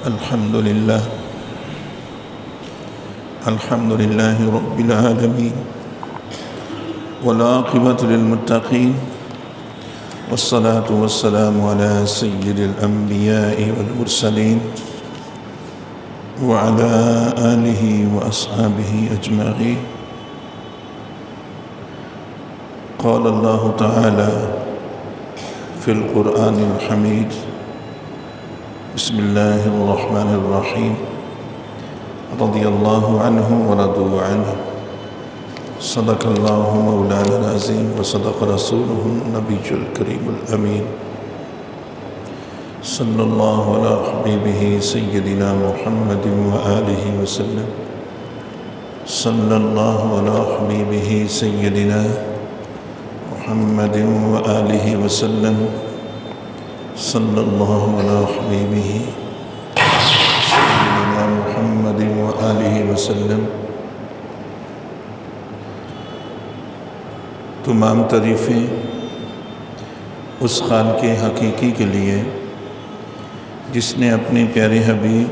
الحمد لله رب العالمين والعاقبة للمتقين والصلاة والسلام على سيد الأنبياء والمرسلين وعلى آله وأصحابه أجمعين. قال الله تعالى في القرآن الحميد: بسم الله الرحمن الرحيم. رضي الله عنهم ورضوا عنه. صدق الله مولانا العظيم وصدق رسوله النبي الكريم الأمين. صلى الله على حبيبه سيدنا محمد وآله وسلم. صلى الله على حبيبه سيدنا محمد وآله وسلم. صلى الله على حبيبه سيدنا محمد وآله وسلم. تمام تعریفیں اس خالق حقیقی کے لیے جس نے اپنے پیارے حبیب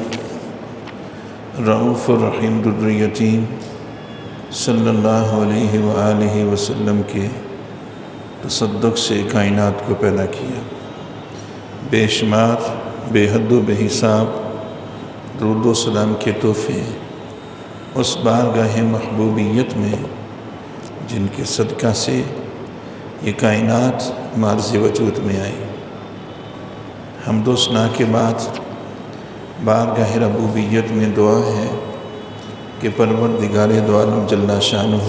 رؤوف الرحیم الدریتیم صلی اللہ علیہ وآلہ وسلم کے تصدق سے کائنات کو پیدا کیا. بے شمار بے حد و بے حساب درود و سلام کے تحفے اس بارگاہ محبوبیت میں جن کے صدقہ سے یہ کائنات معرض وجود میں آئی. حمد و ثنا کے بعد بارگاہ ربوبیت میں دعا ہے کہ پروردگار دو عالم جل شانہ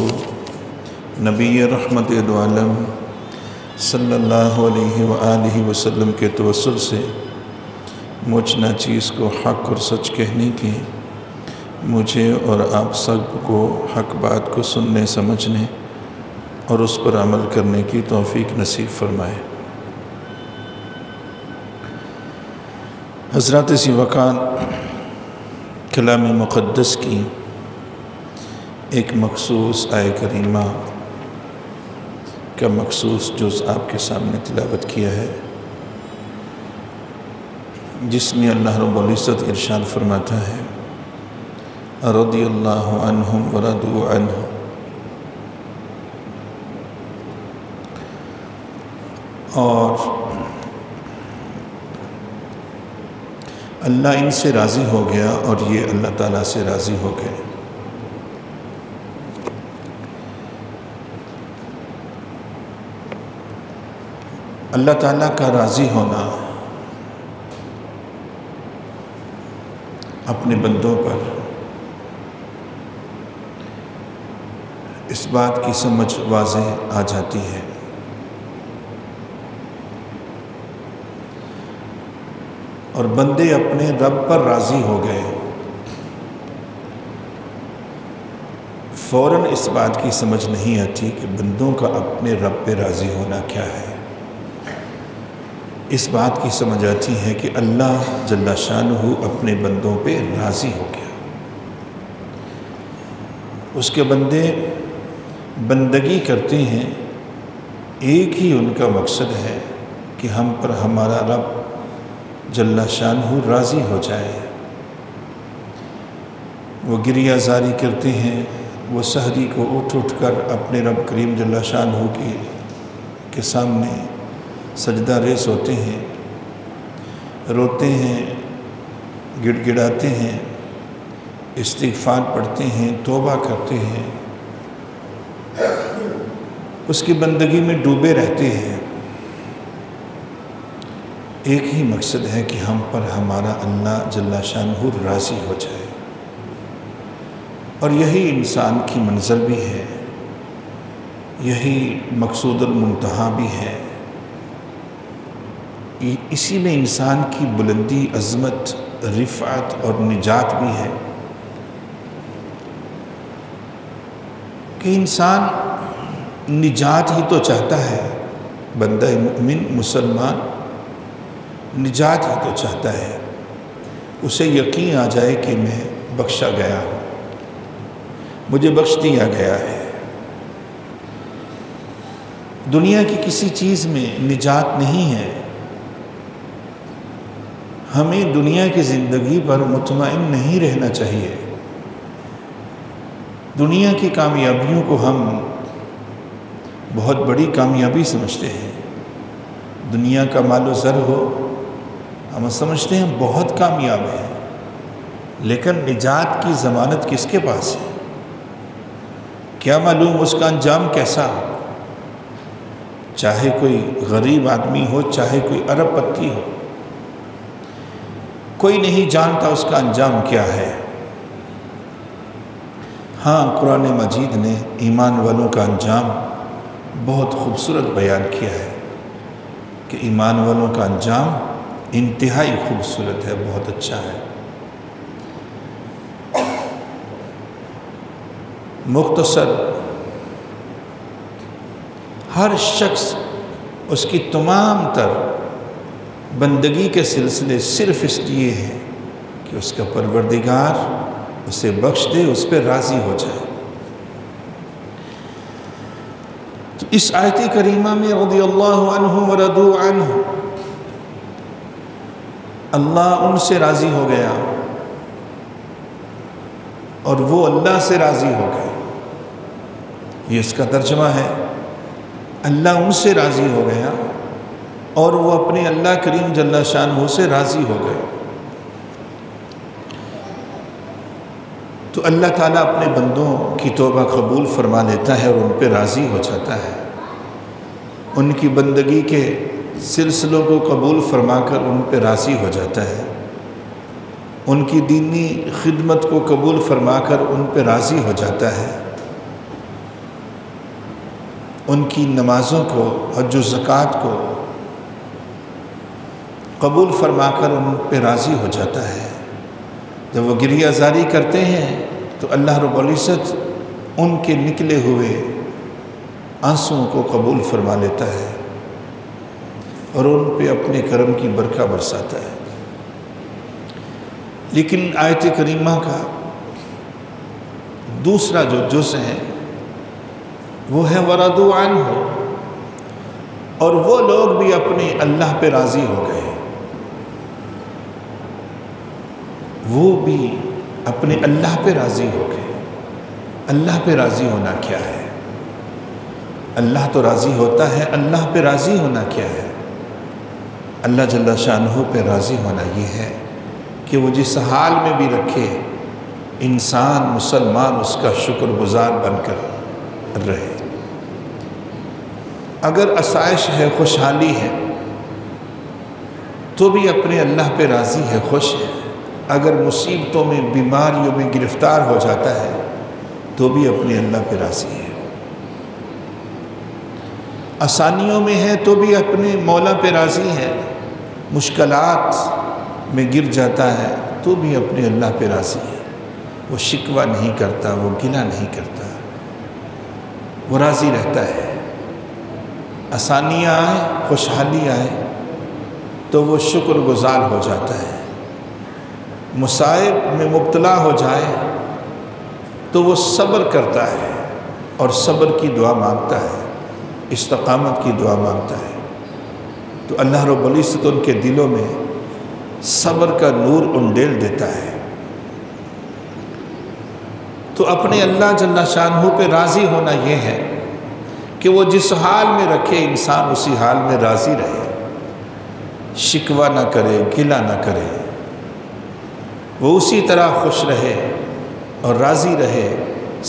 نبی رحمت دو عالم صلی اللہ علیہ وآلہ وسلم کے توسل سے مجھ ناچیز کو حق اور سچ کہنے کی، مجھے اور آپ سب کو حق بات کو سننے سمجھنے اور اس پر عمل کرنے کی توفیق نصیب فرمائے. حضرات سی وقار کلام مقدس کی ایک مخصوص آیہ کریمہ کا مخصوص جز آپ کے سامنے تلاوت کیا ہے، جس میں اللہ رب العزت ارشاد فرماتا ہے: رضی اللہ عنہم ورضوا عنہ. اور اللہ ان سے راضی ہو گیا اور یہ اللہ تعالیٰ سے راضی ہو گئے. اللہ تعالیٰ کا راضی ہونا اپنے بندوں پر اس بات کی سمجھ واضح آ جاتی ہے اور بندے اپنے رب پر راضی ہو گئے، فوراً اس بات کی سمجھ نہیں آتی کہ بندوں کا اپنے رب پہ راضی ہونا کیا ہے. اس بات کی سمجھ آتی ہے کہ اللہ جل شانہ اپنے بندوں پہ راضی ہو گیا. اس کے بندے بندگی کرتے ہیں، ایک ہی ان کا مقصد ہے کہ ہم پر ہمارا رب جل شانہ راضی ہو جائے. وہ گریہ زاری کرتے ہیں، وہ سحری کو اٹھ کر اپنے رب کریم جل شانہ کے سامنے سجدہ ریز ہوتے ہیں، روتے ہیں، گڑ گڑاتے ہیں، استغفار پڑھتے ہیں، توبہ کرتے ہیں، اس کی بندگی میں ڈوبے رہتے ہیں. ایک ہی مقصد ہے کہ ہم پر ہمارا اللہ جل شانہ راضی ہو جائے، اور یہی انسان کی منزل بھی ہے، یہی مقصود المنتہا بھی ہے. اسی میں انسان کی بلندی، عظمت، رفعت اور نجات بھی ہے کہ انسان نجات ہی تو چاہتا ہے. بندہ مومن مسلمان نجات ہی تو چاہتا ہے، اسے یقین آ جائے کہ میں بخشا گیا ہوں، مجھے بخش دیا گیا ہے. دنیا کی کسی چیز میں نجات نہیں ہے. ہمیں دنیا کی زندگی پر مطمئن نہیں رہنا چاہیے۔ دنیا کی کامیابیوں کو ہم بہت بڑی کامیابی سمجھتے ہیں۔ دنیا کا مال و زر ہو، ہم سمجھتے ہیں بہت کامیاب ہیں، لیکن نجات کی ضمانت کس کے پاس ہے؟ کیا معلوم اس کا انجام کیسا ہو؟ چاہے کوئی غریب آدمی ہو، چاہے کوئی ارب پتی ہو، کوئی نہیں جانتا اس کا انجام کیا ہے۔ ہاں، قرآن مجید نے ایمان والوں کا انجام بہت خوبصورت بیان کیا ہے کہ ایمان والوں کا انجام انتہائی خوبصورت ہے، بہت اچھا ہے۔ مختصر، ہر شخص اس کی تمام تر بندگی کے سلسلے صرف اس لیے ہے کہ اس کا پروردگار اسے بخش دے، اس پہ راضی ہو جائے۔ تو اس آیت کریمہ میں رضی اللہ عنہ ورضوا عنہ، اللہ ان سے راضی ہو گیا اور وہ اللہ سے راضی ہو گئے۔ یہ اس کا ترجمہ ہے، اللہ ان سے راضی ہو گیا اور وہ اپنے اللہ کریم جل شانہ سے راضی ہو گئے۔ تو اللہ تعالیٰ اپنے بندوں کی توبہ قبول فرما لیتا ہے اور ان پہ راضی ہو جاتا ہے، ان کی بندگی کے سلسلوں کو قبول فرما کر ان پہ راضی ہو جاتا ہے، ان کی دینی خدمت کو قبول فرما کر ان پہ راضی ہو جاتا ہے، ان کی نمازوں کو، حج و زکوٰۃ کو قبول فرما کر ان پہ راضی ہو جاتا ہے۔ جب وہ گریہ زاری کرتے ہیں تو اللہ رب العزت ان کے نکلے ہوئے آنسوؤں کو قبول فرما لیتا ہے اور ان پہ اپنے کرم کی برکہ برساتا ہے۔ لیکن آیت کریمہ کا دوسرا جو جزء ہے وہ ہے ورضوا عنہ، اور وہ لوگ بھی اپنے اللہ پہ راضی ہو گئے۔ وہ بھی اپنے اللہ پہ راضی ہو گئے۔ اللہ پہ راضی ہونا کیا ہے؟ اللہ تو راضی ہوتا ہے، اللہ پہ راضی ہونا کیا ہے؟ اللہ جل شانہ پہ راضی ہونا یہ ہے کہ وہ جس حال میں بھی رکھے، انسان مسلمان اس کا شکر گزار بن کر رہے۔ اگر آسائش ہے، خوشحالی ہے، تو بھی اپنے اللہ پہ راضی ہے، خوش ہے۔ اگر مصیبتوں میں، بیماریوں میں گرفتار ہو جاتا ہے تو بھی اپنے اللہ پہ راضی ہے۔ آسانیوں میں ہے تو بھی اپنے مولا پہ راضی ہے، مشکلات میں گر جاتا ہے تو بھی اپنے اللہ پہ راضی ہے۔ وہ شکوہ نہیں کرتا، وہ گلہ نہیں کرتا، وہ راضی رہتا ہے۔ آسانیاں آئیں، خوشحالی آئے تو وہ شکر گزار ہو جاتا ہے۔ مصائب میں مبتلا ہو جائے تو وہ صبر کرتا ہے اور صبر کی دعا مانگتا ہے، استقامت کی دعا مانگتا ہے۔ تو اللہ رب العزت ان کے دلوں میں صبر کا نور انڈیل دیتا ہے۔ تو اپنے اللہ جل شانہ پہ راضی ہونا یہ ہے کہ وہ جس حال میں رکھے انسان اسی حال میں راضی رہے، شکوہ نہ کرے، گلہ نہ کرے، وہ اسی طرح خوش رہے اور راضی رہے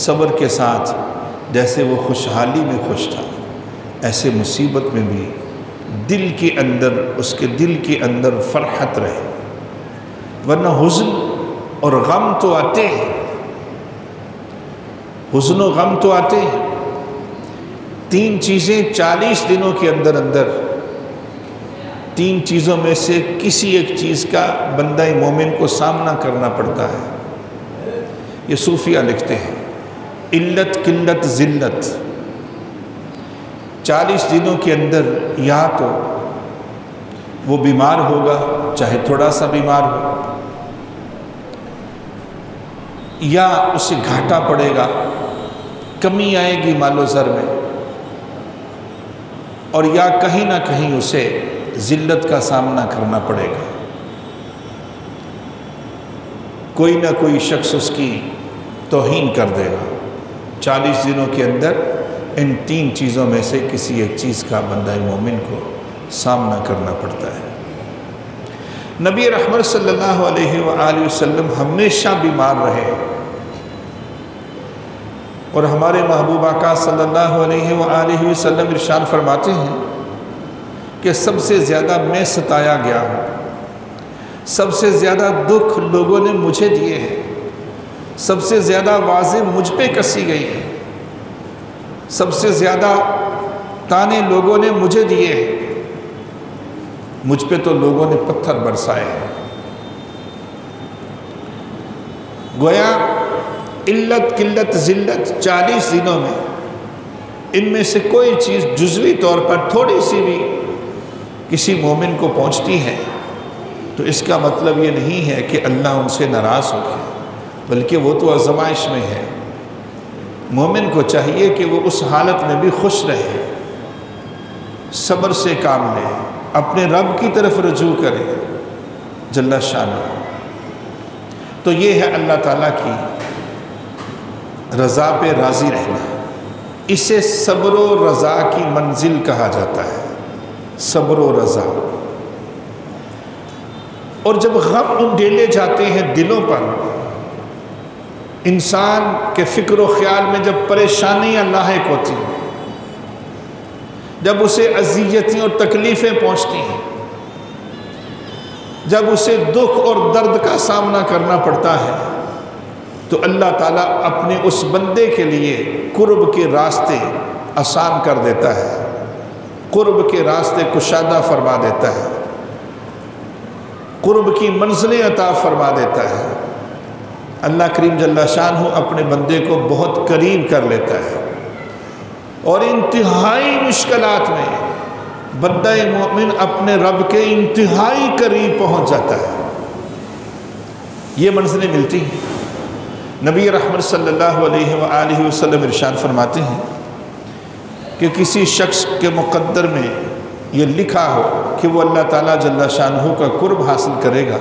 صبر کے ساتھ جیسے وہ خوشحالی میں خوش تھا، ایسے مصیبت میں بھی دل کے اندر، اس کے دل کے اندر فرحت رہے۔ ورنہ حزن اور غم تو آتے ہیں، حزن و غم تو آتے ہیں۔ 3 چیزیں 40 دنوں کے اندر 3 چیزوں میں سے کسی ایک چیز کا بندہ مومن کو سامنا کرنا پڑتا ہے۔ یہ صوفیہ لکھتے ہیں، علت، قلت، ذلت۔ 40 دنوں کے اندر یا تو وہ بیمار ہوگا، چاہے تھوڑا سا بیمار ہو، یا اسے گھاٹا پڑے گا، کمی آئے گی مال و زر میں، اور یا کہیں نہ کہیں اسے ذلت کا سامنا کرنا پڑے گا۔ کوئی نہ کوئی شخص اس کی توہین کر دے گا۔ 40 دنوں کے اندر ان 3 چیزوں میں سے کسی ایک چیز کا بندہ مومن کو سامنا کرنا پڑتا ہے۔ نبی رحمت صلی اللہ علیہ وآلہ وسلم ہمیشہ بیمار رہے، اور ہمارے محبوب آقا صلی اللہ علیہ وآلہ وسلم ارشاد فرماتے ہیں کہ سب سے زیادہ میں ستایا گیا ہوں، سب سے زیادہ دکھ لوگوں نے مجھے دیے ہیں، سب سے زیادہ واضح مجھ پہ کسی گئی ہے، سب سے زیادہ تانے لوگوں نے مجھے دیے ہیں، مجھ پہ تو لوگوں نے پتھر برسائے ہیں۔ گویا علت قلت ذلت 40 دنوں میں ان میں سے کوئی چیز جزوی طور پر تھوڑی سی بھی کسی مومن کو پہنچتی ہے تو اس کا مطلب یہ نہیں ہے کہ اللہ ان سے ناراض ہو گیا، بلکہ وہ تو آزمائش میں ہے۔ مومن کو چاہیے کہ وہ اس حالت میں بھی خوش رہے، صبر سے کام لے، اپنے رب کی طرف رجوع کرے جل شانہ۔ تو یہ ہے اللہ تعالیٰ کی رضا پہ راضی رہنا، اسے صبر و رضا کی منزل کہا جاتا ہے، صبر و رضا۔ اور جب غم انڈیلے جاتے ہیں دلوں پر، انسان کے فکر و خیال میں جب پریشانیاں لاحق ہوتی ہیں، جب اسے اذیتیں اور تکلیفیں پہنچتی ہیں، جب اسے دکھ اور درد کا سامنا کرنا پڑتا ہے، تو اللہ تعالیٰ اپنے اس بندے کے لیے قرب کے راستے آسان کر دیتا ہے، قرب کے راستے کشادہ فرما دیتا ہے، قرب کی منزلیں عطا فرما دیتا ہے۔ اللہ کریم جل شانہ اپنے بندے کو بہت قریب کر لیتا ہے، اور انتہائی مشکلات میں بندہ مومن اپنے رب کے انتہائی قریب پہنچ جاتا ہے۔ یہ منزلیں ملتی ہیں۔ نبی رحمت صلی اللہ علیہ وآلہ وسلم ارشاد فرماتے ہیں کہ کسی شخص کے مقدر میں یہ لکھا ہو کہ وہ اللہ تعالیٰ جل شانہ کا قرب حاصل کرے گا،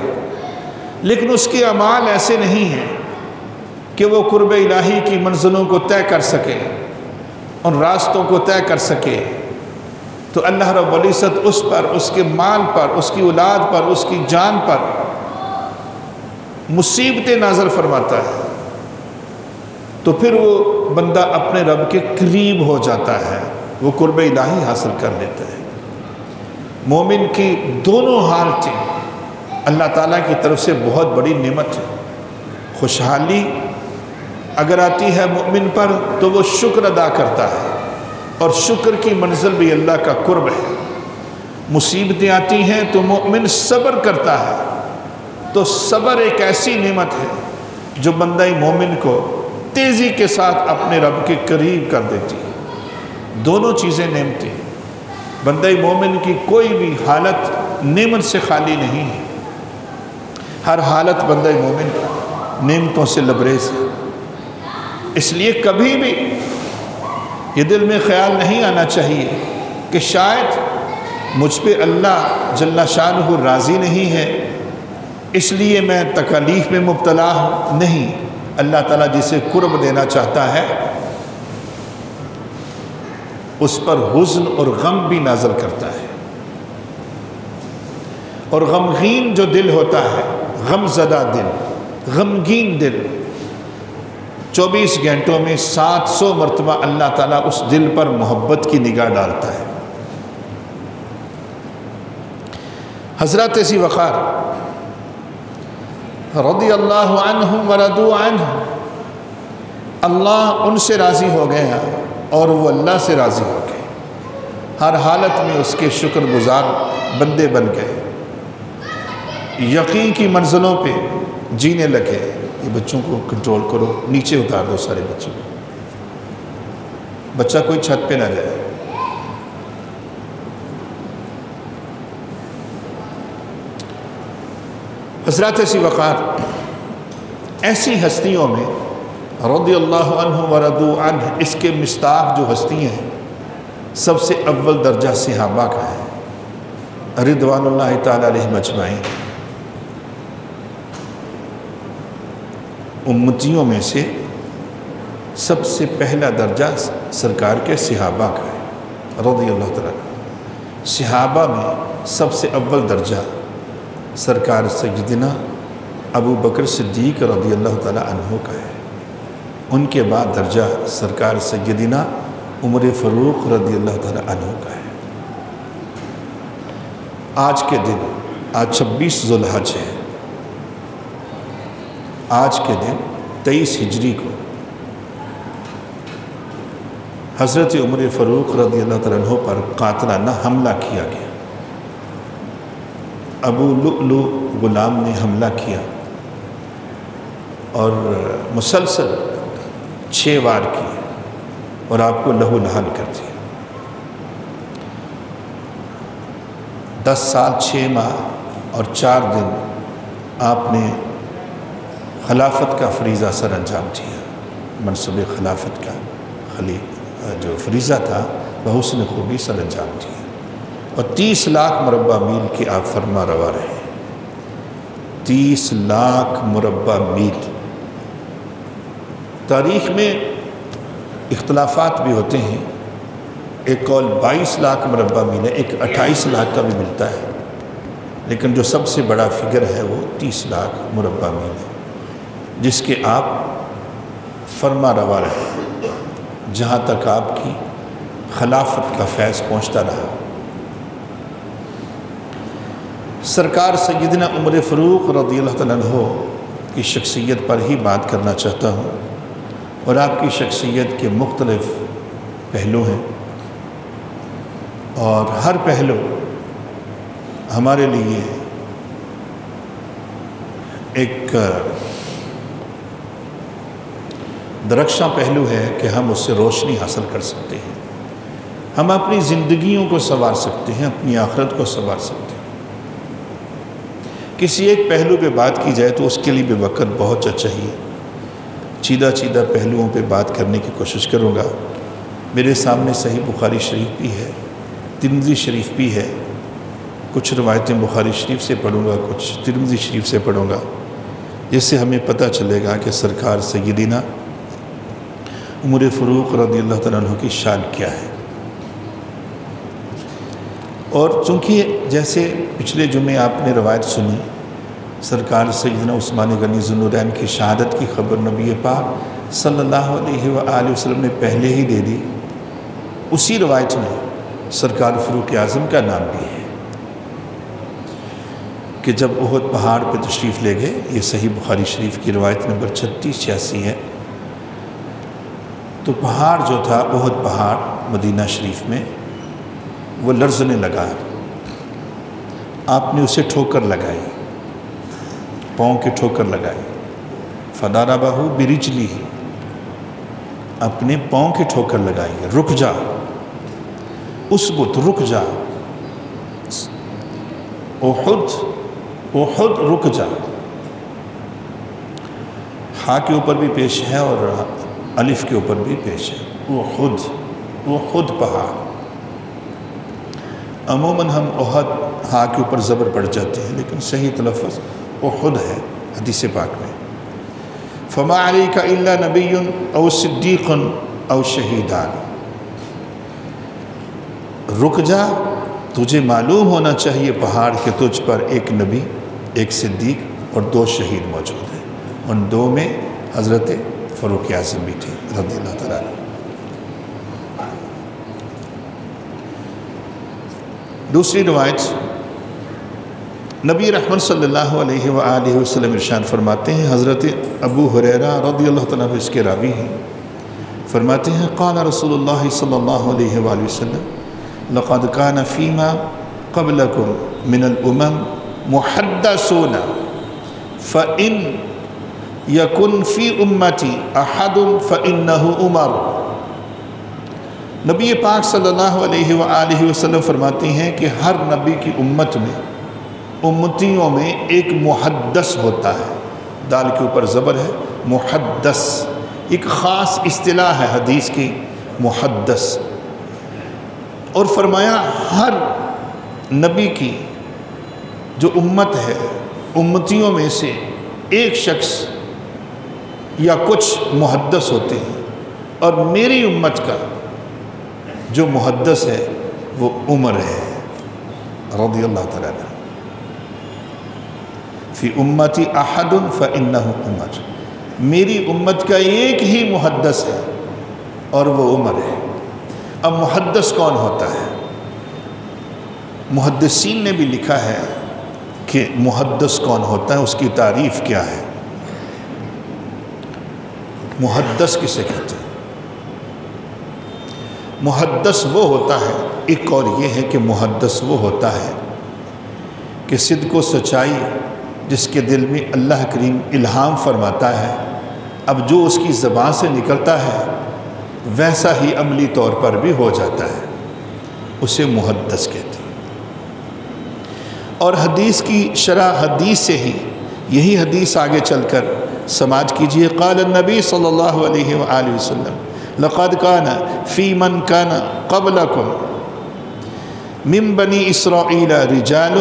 لیکن اس کے اعمال ایسے نہیں ہیں کہ وہ قرب الہی کی منزلوں کو طے کر سکے، ان راستوں کو طے کر سکے، تو اللہ رب العزت اس پر، اس کے مال پر، اس کی اولاد پر، اس کی جان پر مصیبتیں نازل فرماتا ہے، تو پھر وہ بندہ اپنے رب کے قریب ہو جاتا ہے، وہ قرب الہی حاصل کر لیتا ہے۔ مومن کی دونوں حالتیں اللہ تعالیٰ کی طرف سے بہت بڑی نعمت ہے۔ خوشحالی اگر آتی ہے مومن پر تو وہ شکر ادا کرتا ہے، اور شکر کی منزل بھی اللہ کا قرب ہے۔ مصیبتیں آتی ہیں تو مومن صبر کرتا ہے، تو صبر ایک ایسی نعمت ہے جو بندہ مومن کو تیزی کے ساتھ اپنے رب کے قریب کر دیتی ہے۔ دونوں چیزیں نعمتیں، بندہ مومن کی کوئی بھی حالت نعمت سے خالی نہیں ہے، ہر حالت بندہ مومن کی نعمتوں سے لبریز ہے۔ اس لیے کبھی بھی یہ دل میں خیال نہیں آنا چاہیے کہ شاید مجھ پہ اللہ جل شانہ راضی نہیں ہے اس لیے میں تکالیف میں مبتلا ہوں۔ نہیں، اللہ تعالیٰ جسے قرب دینا چاہتا ہے اس پر حزن اور غم بھی نازل کرتا ہے، اور غمگین جو دل ہوتا ہے، غم زدہ دل، غمگین دل، 24 گھنٹوں میں 700 مرتبہ اللہ تعالیٰ اس دل پر محبت کی نگاہ ڈالتا ہے۔ حضرت ذی وقار رضی اللہ عنہ ورضوا عنہ، اللہ ان سے راضی ہو گیا اور وہ اللہ سے راضی ہو گئے، ہر حالت میں اس کے شکر گزار بندے بن گئے، یقین کی منزلوں پہ جینے لگے۔ یہ بچوں کو کنٹرول کرو، نیچے اتار دو سارے بچوں کو، بچہ کوئی چھت پہ نہ جائے۔ حضرت ذی وقار ایسی ہستیوں میں رضی اللہ عنہ ورضوا عنہ، اس کے مصداق جو ہستیاں ہیں سب سے اول درجہ صحابہ کا ہے رضوان اللہ تعالی علیہم اجمعین۔ امتیوں میں سے سب سے پہلا درجہ سرکار کے صحابہ کا ہے رضی اللہ تعالیٰ عنہ۔ صحابہ میں سب سے اول درجہ سرکار سیدنا ابو بکر صدیق رضی اللہ تعالیٰ عنہ کا ہے، ان کے بعد درجہ سرکار سیدنا عمر فاروق رضی اللہ تعالیٰ عنہ کا ہے۔ آج کے دن، آج 26 ذو الحج ہے، آج کے دن 23 ہجری کو حضرت عمر فاروق رضی اللہ تعالیٰ عنہ پر قاتلانہ حملہ کیا گیا۔ ابو لؤلؤ غلام نے حملہ کیا اور مسلسل 6 وار کیے اور آپ کو لہو لہان کر دیا۔ 10 سال 6 ماہ اور 4 دن آپ نے خلافت کا فریضہ سر انجام دیا، منصب خلافت کا جو فریضہ تھا بحسن خوبی سر انجام دیا، اور 30 لاکھ مربع میل کے آپ فرما روا رہے ہیں۔ 30 لاکھ مربع میل۔ تاریخ میں اختلافات بھی ہوتے ہیں، ایک قول 22 لاکھ مربع میل ہے، ایک 28 لاکھ کا بھی ملتا ہے، لیکن جو سب سے بڑا فگر ہے وہ 30 لاکھ مربع میل ہے، جس کے آپ فرما روا رہے ہیں جہاں تک آپ کی خلافت کا فیض پہنچتا رہا۔ سرکار سیدنا عمر فاروق رضی اللہ تعالیٰ عنہ کی شخصیت پر ہی بات کرنا چاہتا ہوں، اور آپ کی شخصیت کے مختلف پہلو ہیں، اور ہر پہلو ہمارے لیے ایک درخشاں پہلو ہے کہ ہم اس سے روشنی حاصل کر سکتے ہیں، ہم اپنی زندگیوں کو سنوار سکتے ہیں، اپنی آخرت کو سنوار سکتے ہیں۔ کسی ایک پہلو پہ بات کی جائے تو اس کے لیے بھی وقت بہت چاہیے، چیدہ پہلوؤں پہ بات کرنے کی کوشش کروں گا۔ میرے سامنے صحیح بخاری شریف بھی ہے، ترمذی شریف بھی ہے، کچھ روایتیں بخاری شریف سے پڑھوں گا، کچھ ترمذی شریف سے پڑھوں گا، جس سے ہمیں پتہ چلے گا کہ سرکار سیدنا عمر فاروق رضی اللہ تعالیٰ عنہ کی شان کیا ہے۔ اور چونکہ جیسے پچھلے جمعے آپ نے روایت سنی، سرکار سیدنا عثمان غنی ذو النورین کی شہادت کی خبر نبی پاک صلی اللہ علیہ وآلہ وسلم نے پہلے ہی دے دی، اسی روایت میں سرکار فاروق اعظم کا نام بھی ہے کہ جب احد پہاڑ پہ تشریف لے گئے، یہ صحیح بخاری شریف کی روایت نمبر 3686 ہے، تو پہاڑ جو تھا احد پہاڑ مدینہ شریف میں وہ لرزنے لگا، آپ نے اسے ٹھوکر لگائی، پاؤں کی ٹھوکر لگائی، فضربہ برجلہ، اپنے پاؤں کی ٹھوکر لگائی، رک جا، اسبت، رک جا، احد رک جا، ہا کے اوپر بھی پیش ہے اور الف کے اوپر بھی پیش ہے، احد پہاڑ۔ عموماً ہم احد ہا کے اوپر زبر پڑ جاتے ہیں، لیکن صحیح تلفظ احد ہے حدیث پاک میں۔ فما علیک الا نبی او صدیق او شہیدان، رک جا، تجھے معلوم ہونا چاہیے پہاڑ کے تجھ پر ایک نبی، ایک صدیق اور 2 شہید موجود ہیں، ان 2 میں حضرت فاروق اعظم بھی تھے رضی اللہ تعالیٰ عنہ۔ دوسری روایت، نبی رحمت صلی اللہ علیہ وآلہ وسلم ارشاد فرماتے ہیں، حضرت ابو ہریرہ رضی اللہ تعالیٰ عنہ اس کے راوی ہیں، فرماتے ہیں قال رسول اللہ صلی اللہ علیہ وآلہ وسلم لقد كان فيما قبلكم من الامم محدثون فإن يكن في امتي احد فإنه عمر۔ نبی پاک صلی اللہ علیہ وآلہ وسلم فرماتے ہیں کہ ہر نبی کی امت میں، امتیوں میں ایک محدث ہوتا ہے، دال کے اوپر زبر ہے، محدث، ایک خاص اصطلاح ہے حدیث کی، محدث۔ اور فرمایا ہر نبی کی جو امت ہے، امتیوں میں سے ایک شخص یا کچھ محدث ہوتے ہیں، اور میری امت کا جو محدث ہے وہ عمر ہے رضی اللہ تعالیٰ عنہ۔ فی امتی احد فانہ عمر، میری امت کا ایک ہی محدث ہے اور وہ عمر ہے۔ اب محدث کون ہوتا ہے؟ محدثین نے بھی لکھا ہے کہ محدث کون ہوتا ہے، اس کی تعریف کیا ہے۔ محدث کسے کہتے ہیں؟ محدث وہ ہوتا ہے، ایک اور یہ ہے کہ محدث وہ ہوتا ہے کہ صدق و سچائی جس کے دل میں اللہ کریم الہام فرماتا ہے، اب جو اس کی زبان سے نکلتا ہے ویسا ہی عملی طور پر بھی ہو جاتا ہے، اسے محدث کہتے ہیں۔ اور حدیث کی شرح حدیث سے ہی یہی حدیث آگے چل کر سماعت کیجئے۔ قال النبی صلی اللہ علیہ وآلہ وسلم لقد كان في من كان قبلكم من بني إسرائيل رجال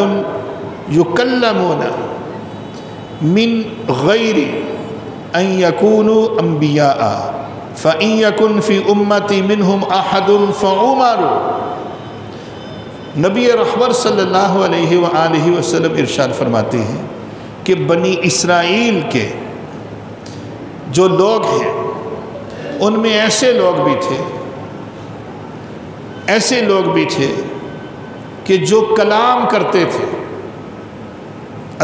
يكلمون من غير أن يكونوا أنبياء فإن يكن في أمتي منهم أحد فعمر۔ نبی رحمت صلی اللہ علیہ وآلہ وسلم ارشاد فرماتے ہیں کہ بنی اسرائیل کے جو لوگ ہیں ان میں ایسے لوگ بھی تھے کہ جو کلام کرتے تھے،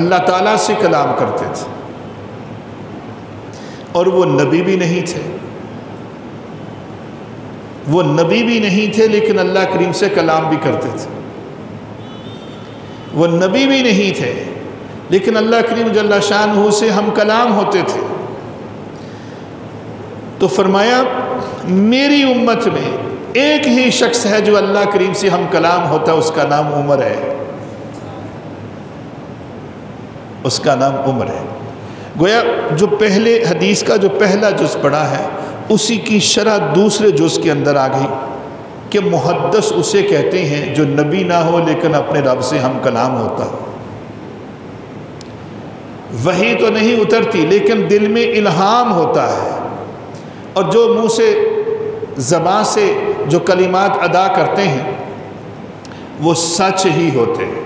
اللہ تعالیٰ سے کلام کرتے تھے، اور وہ نبی بھی نہیں تھے لیکن اللہ کریم سے کلام بھی کرتے تھے۔ وہ نبی بھی نہیں تھے لیکن اللہ کریم جل شانہ سے ہم کلام ہوتے تھے۔ تو فرمایا میری امت میں ایک ہی شخص ہے جو اللہ کریم سے ہم کلام ہوتا ہے، اس کا نام عمر ہے، اس کا نام عمر ہے۔ گویا جو پہلے حدیث کا جو پہلا جز پڑھا ہے اسی کی شرح دوسرے جز کے اندر آ گئی کہ محدث اسے کہتے ہیں جو نبی نہ ہو لیکن اپنے رب سے ہم کلام ہوتا ہو۔ وحی تو نہیں اترتی لیکن دل میں الہام ہوتا ہے، اور جو منہ سے زبان سے جو کلمات ادا کرتے ہیں وہ سچ ہی ہوتے ہیں۔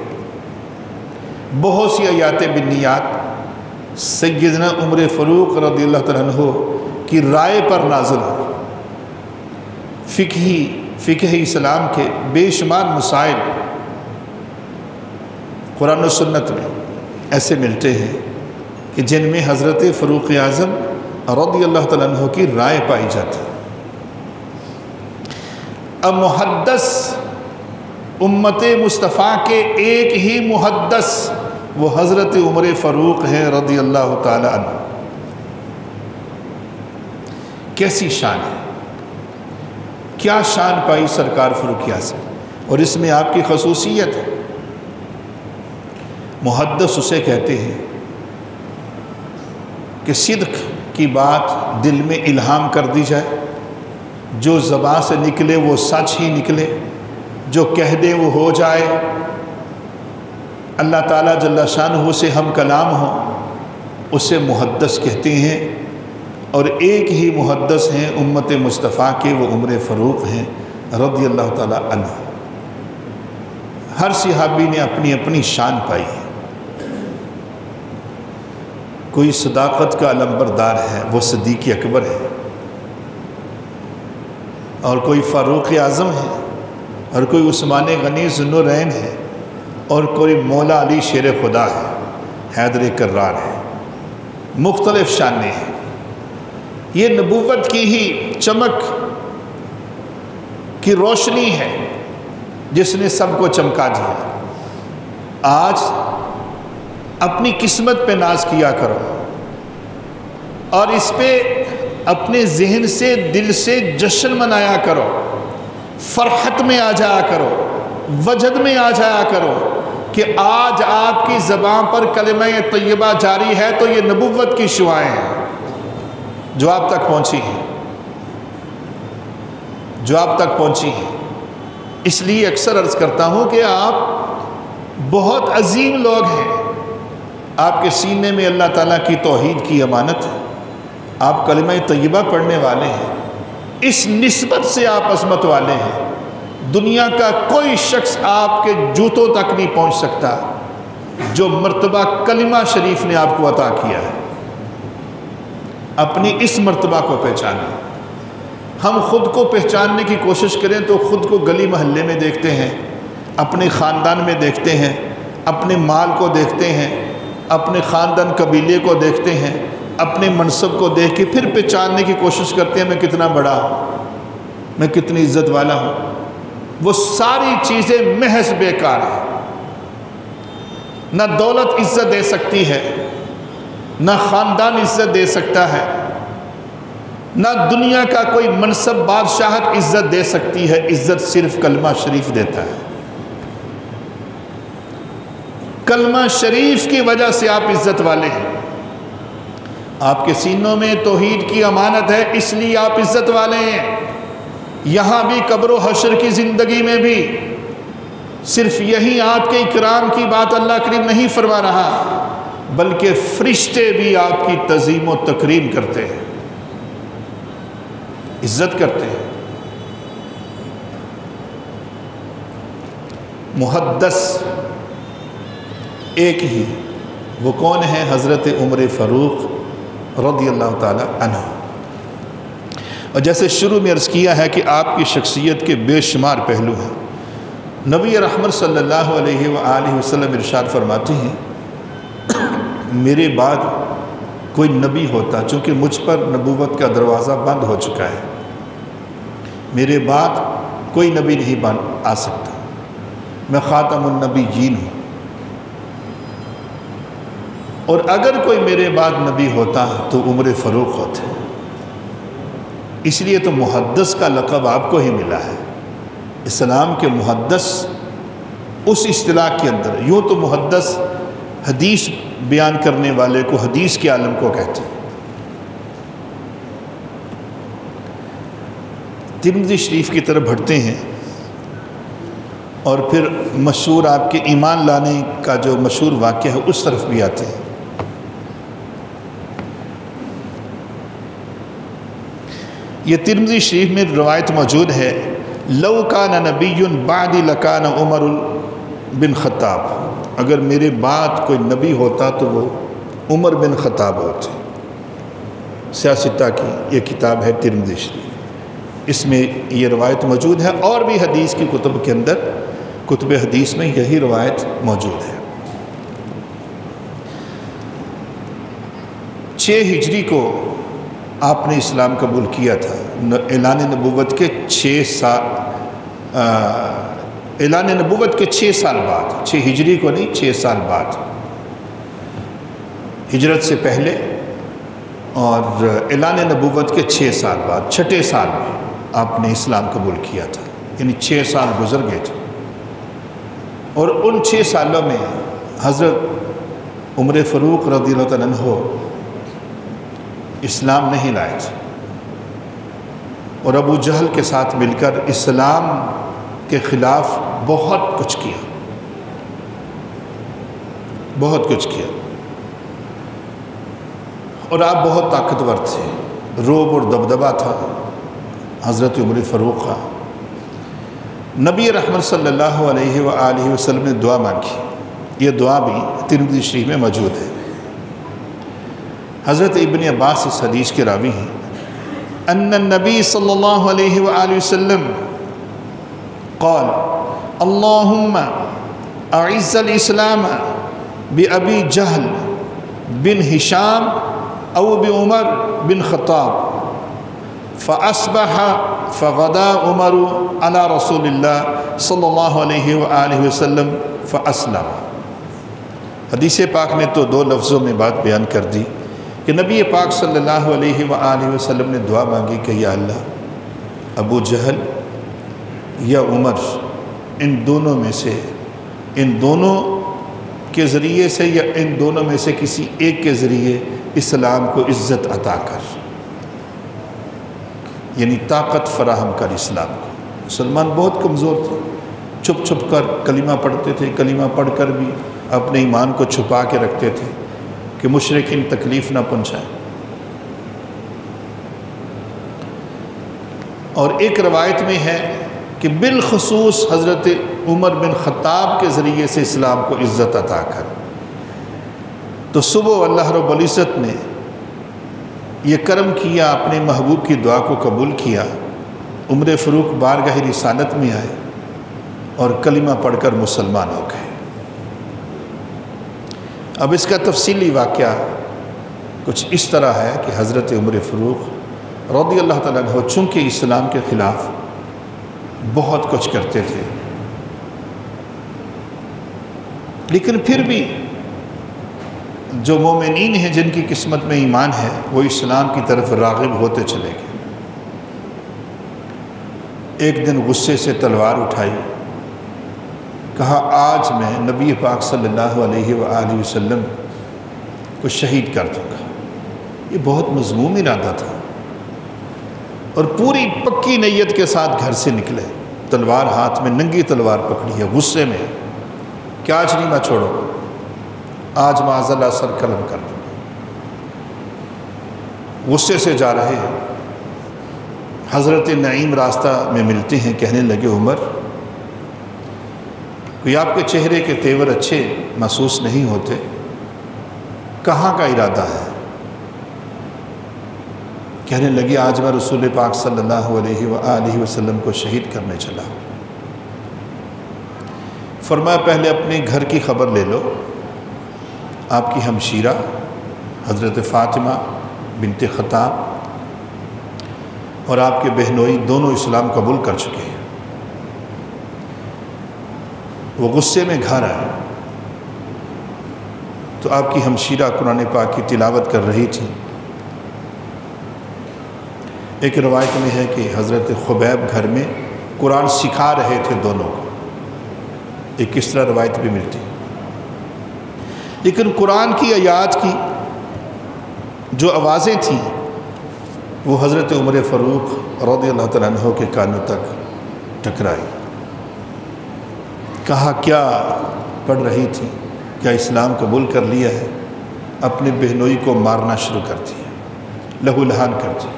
بہت سی آیات بالنیات سیدنا عمر فاروق رضی اللہ تعالیٰ عنہ کی رائے پر نازل ہو۔ فقہ اسلام کے بے شمار مسائل قرآن و سنت میں ایسے ملتے ہیں کہ جن میں حضرت فاروق اعظم رضی اللہ تعالیٰ عنہ کی رائے پائی جاتی۔ اب محدث امت مصطفیٰ کے ایک ہی محدث وہ حضرت عمر فاروق ہیں رضی اللہ تعالیٰ عنہ۔ کیسی شان ہے، کیا شان پائی سرکار فاروق اعظم، اور اس میں آپ کی خصوصیت ہے۔ محدث اسے کہتے ہیں کہ صدق کی بات دل میں الہام کر دی جائے، جو زبان سے نکلے وہ سچ ہی نکلے، جو کہہ دے وہ ہو جائے، اللہ تعالیٰ جل شانہ سے ہم کلام ہوں، اسے محدث کہتے ہیں۔ اور ایک ہی محدث ہیں امت مصطفیٰ کے، وہ عمر فاروق ہیں رضی اللہ تعالیٰ عنہ۔ ہر صحابی نے اپنی اپنی شان پائی ہے۔ کوئی صداقت کا علمبردار ہے، وہ صدیق اکبر ہے، اور کوئی فاروق اعظم ہے، اور کوئی عثمان غنی ذو النورین ہے، اور کوئی مولا علی شیر خدا ہے، حیدر کرار ہے۔ مختلف شانیں ہیں۔ یہ نبوت کی ہی چمک کی روشنی ہے جس نے سب کو چمکا دیا۔ آج اپنی قسمت پہ ناز کیا کرو، اور اس پہ اپنے ذہن سے دل سے جشن منایا کرو، فرحت میں آ جایا کرو، وجد میں آ جایا کرو کہ آج آپ کی زبان پر کلمہ طیبہ جاری ہے تو یہ نبوت کی شعائیں ہیں جو آپ تک پہنچی ہیں، اس لیے اکثر عرض کرتا ہوں کہ آپ بہت عظیم لوگ ہیں، آپ کے سینے میں اللہ تعالیٰ کی توحید کی امانت ہے، آپ کلمہ طیبہ پڑھنے والے ہیں، اس نسبت سے آپ عظمت والے ہیں، دنیا کا کوئی شخص آپ کے جوتوں تک نہیں پہنچ سکتا جو مرتبہ کلمہ شریف نے آپ کو عطا کیا ہے۔ اپنی اس مرتبہ کو پہچانیں۔ ہم خود کو پہچاننے کی کوشش کریں تو خود کو گلی محلے میں دیکھتے ہیں، اپنے خاندان میں دیکھتے ہیں، اپنے مال کو دیکھتے ہیں، اپنے خاندان قبیلے کو دیکھتے ہیں، اپنے منصب کو دیکھ کے پھر پہچاننے کی کوشش کرتے ہیں میں کتنا بڑا ہوں، میں کتنی عزت والا ہوں۔ وہ ساری چیزیں محض بیکار ہیں۔ نہ دولت عزت دے سکتی ہے، نہ خاندان عزت دے سکتا ہے، نہ دنیا کا کوئی منصب بادشاہت عزت دے سکتی ہے۔ عزت صرف کلمہ شریف دیتا ہے۔ کلمہ شریف کی وجہ سے آپ عزت والے ہیں۔ آپ کے سینوں میں توحید کی امانت ہے، اس لیے آپ عزت والے ہیں۔ یہاں بھی قبر و حشر کی زندگی میں بھی صرف یہی آپ کے اکرام کی بات اللہ کریم نہیں فرما رہا، بلکہ فرشتے بھی آپ کی تعظیم و تکریم کرتے ہیں، عزت کرتے ہیں۔ محدث ایک ہی، وہ کون ہے؟ حضرت عمر فاروق رضی اللہ تعالی عنہ۔ اور جیسے شروع میں عرض کیا ہے کہ آپ کی شخصیت کے بے شمار پہلو ہیں۔ نبی رحمت صلی اللہ علیہ وآلہ وسلم ارشاد فرماتے ہیں میرے بعد کوئی نبی ہوتا، چونکہ مجھ پر نبوت کا دروازہ بند ہو چکا ہے، میرے بعد کوئی نبی نہیں آ سکتا، میں خاتم النبیین ہوں، اور اگر کوئی میرے بعد نبی ہوتا تو عمر فاروق ہوتے۔ اس لیے تو محدث کا لقب آپ کو ہی ملا ہے۔ اسلام کے محدث اس اصطلاح کے اندر، یوں تو محدث حدیث بیان کرنے والے کو، حدیث کے عالم کو کہتے ہیں۔ ترمذی شریف کی طرف بڑھتے ہیں اور پھر مشہور آپ کے ایمان لانے کا جو مشہور واقعہ ہے اس طرف بھی آتے ہیں۔ یہ ترمذی شریف میں روایت موجود ہے، لو کان نبی بعدی لکان عمر بن خطاب، اگر میرے بعد کوئی نبی ہوتا تو وہ عمر بن خطاب ہوتے۔ سیاستہ کی یہ کتاب ہے ترمذی شریف، اس میں یہ روایت موجود ہے، اور بھی حدیث کی کتب کے اندر، کتب حدیث میں یہی روایت موجود ہے۔ 6 ہجری کو آپ نے اسلام قبول کیا تھا، اعلان نبوت کے 6 سال، اعلان نبوت کے 6 سال بعد، 6 ہجری کو نہیں، 6 سال بعد، ہجرت سے پہلے اور اعلان نبوت کے 6 سال بعد، 6 سال میں آپ نے اسلام قبول کیا تھا، یعنی 6 سال گزر گئے تھے۔ اور ان 6 سالوں میں حضرت عمر فاروق رضی اللہ عنہ اسلام نہیں لائے تھے، اور ابو جہل کے ساتھ مل کر اسلام کے خلاف بہت کچھ کیا، بہت کچھ کیا، اور آپ بہت طاقتور تھے، روب اور دبدبہ تھا حضرت عمر فاروق کا۔ نبی رحمت صلی اللہ علیہ وآلہ وسلم نے دعا مانگی، یہ دعا بھی ترمذی شریف میں موجود ہے۔ حضرت ابن عباس اس حدیث کے راوی ہیں، ان النبی صلی اللہ علیہ وآلہ وسلم قال اللہم اعز الاسلام بأبی جہل بن ہشام او بعمر بن خطاب فاصبح فغدا عمر على رسول اللہ صلی اللہ علیہ وآلہ وسلم فاسلم۔ حدیث پاک نے تو 2 لفظوں میں بات بیان کر دی کہ نبی پاک صلی اللہ علیہ وآلہ وسلم نے دعا مانگی کہ یا اللہ، ابو جہل یا عمر، ان دونوں میں سے، ان دونوں کے ذریعے سے یا ان دونوں میں سے کسی ایک کے ذریعے اسلام کو عزت عطا کر، یعنی طاقت فراہم کر اسلام کو۔ مسلمان بہت کمزور تھے، چھپ چھپ کر کلمہ پڑھتے تھے، کلمہ پڑھ کر بھی اپنے ایمان کو چھپا کے رکھتے تھے کہ مشرکین تکلیف نہ پہنچائیں۔ اور ایک روایت میں ہے کہ بالخصوص حضرت عمر بن خطاب کے ذریعے سے اسلام کو عزت عطا کر. تو صبح اللہ رب العزت نے یہ کرم کیا، اپنے محبوب کی دعا کو قبول کیا. عمر فاروق بارگاہ رسالت میں آئے اور کلمہ پڑھ کر مسلمان ہو گئے. اب اس کا تفصیلی واقعہ کچھ اس طرح ہے کہ حضرت عمر فاروق رضی اللہ تعالیٰ عنہ چونکہ اسلام کے خلاف بہت کچھ کرتے تھے، لیکن پھر بھی جو مومنین ہیں جن کی قسمت میں ایمان ہے وہ اسلام کی طرف راغب ہوتے چلے گئے. ایک دن غصے سے تلوار اٹھائی، کہا آج میں نبی پاک صلی اللہ علیہ وآلہ وسلم کو شہید کر دوں گا. یہ بہت مذموم ارادہ تھا اور پوری پکی نیت کے ساتھ گھر سے نکلے، تلوار ہاتھ میں، ننگی تلوار پکڑی ہے، غصے میں کہ آج نہیں میں چھوڑو، آج معاذ اللہ سر قلم کر دوں. غصے سے جا رہے ہیں، حضرت نعیم راستہ میں ملتے ہیں، کہنے لگے عمر کوئی آپ کے چہرے کے تیور اچھے محسوس نہیں ہوتے، کہاں کا ارادہ ہے؟ کہنے لگی آج میں رسول پاک صلی اللہ علیہ وآلہ وسلم کو شہید کرنے چلا. فرمایا پہلے اپنے گھر کی خبر لے لو. آپ کی ہمشیرہ حضرت فاطمہ بنت خطاب اور آپ کے بہنوئی دونوں اسلام قبول کر چکے ہیں. وہ غصے میں گھر آئے تو آپ کی ہمشیرہ قرآن پاک کی تلاوت کر رہی تھی. ایک روایت میں ہے کہ حضرت خبیب گھر میں قرآن سکھا رہے تھے دونوں کو، ایک اس طرح روایت بھی ملتی. لیکن قرآن کی آیات کی جو آوازیں تھیں وہ حضرت عمر فاروق رضی اللہ تعالیٰ عنہ کے کانوں تک ٹکرائی. کہا کیا پڑھ رہی تھی؟ کیا اسلام قبول کر لیا ہے؟ اپنے بہنوئی کو مارنا شروع کر دیا، لہو لہان کر دی.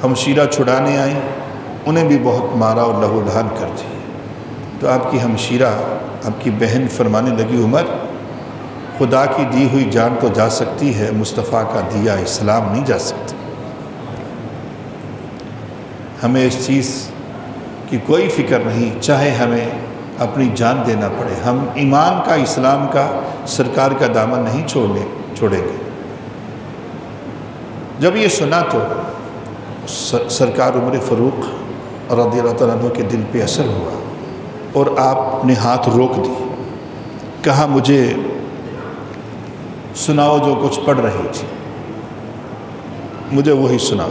ہمشیرہ چھڑانے آئیں، انہیں بھی بہت مارا اور لہو لہان کر دی. تو آپ کی ہمشیرہ، آپ کی بہن فرمانے لگی عمر خدا کی دی ہوئی جان تو جا سکتی ہے، مصطفیٰ کا دیا اسلام نہیں جا سکتا. ہمیں اس چیز کی کوئی فکر نہیں، چاہے ہمیں اپنی جان دینا پڑے، ہم ایمان کا، اسلام کا، سرکار کا دامن نہیں چھوڑیں گے. جب یہ سنا تو سرکار عمر فاروق رضی اللہ تعالیٰ عنہ کے دل پہ اثر ہوا اور آپ نے ہاتھ روک دی. کہا مجھے سناؤ جو کچھ پڑھ رہی تھی، مجھے وہی سناؤ.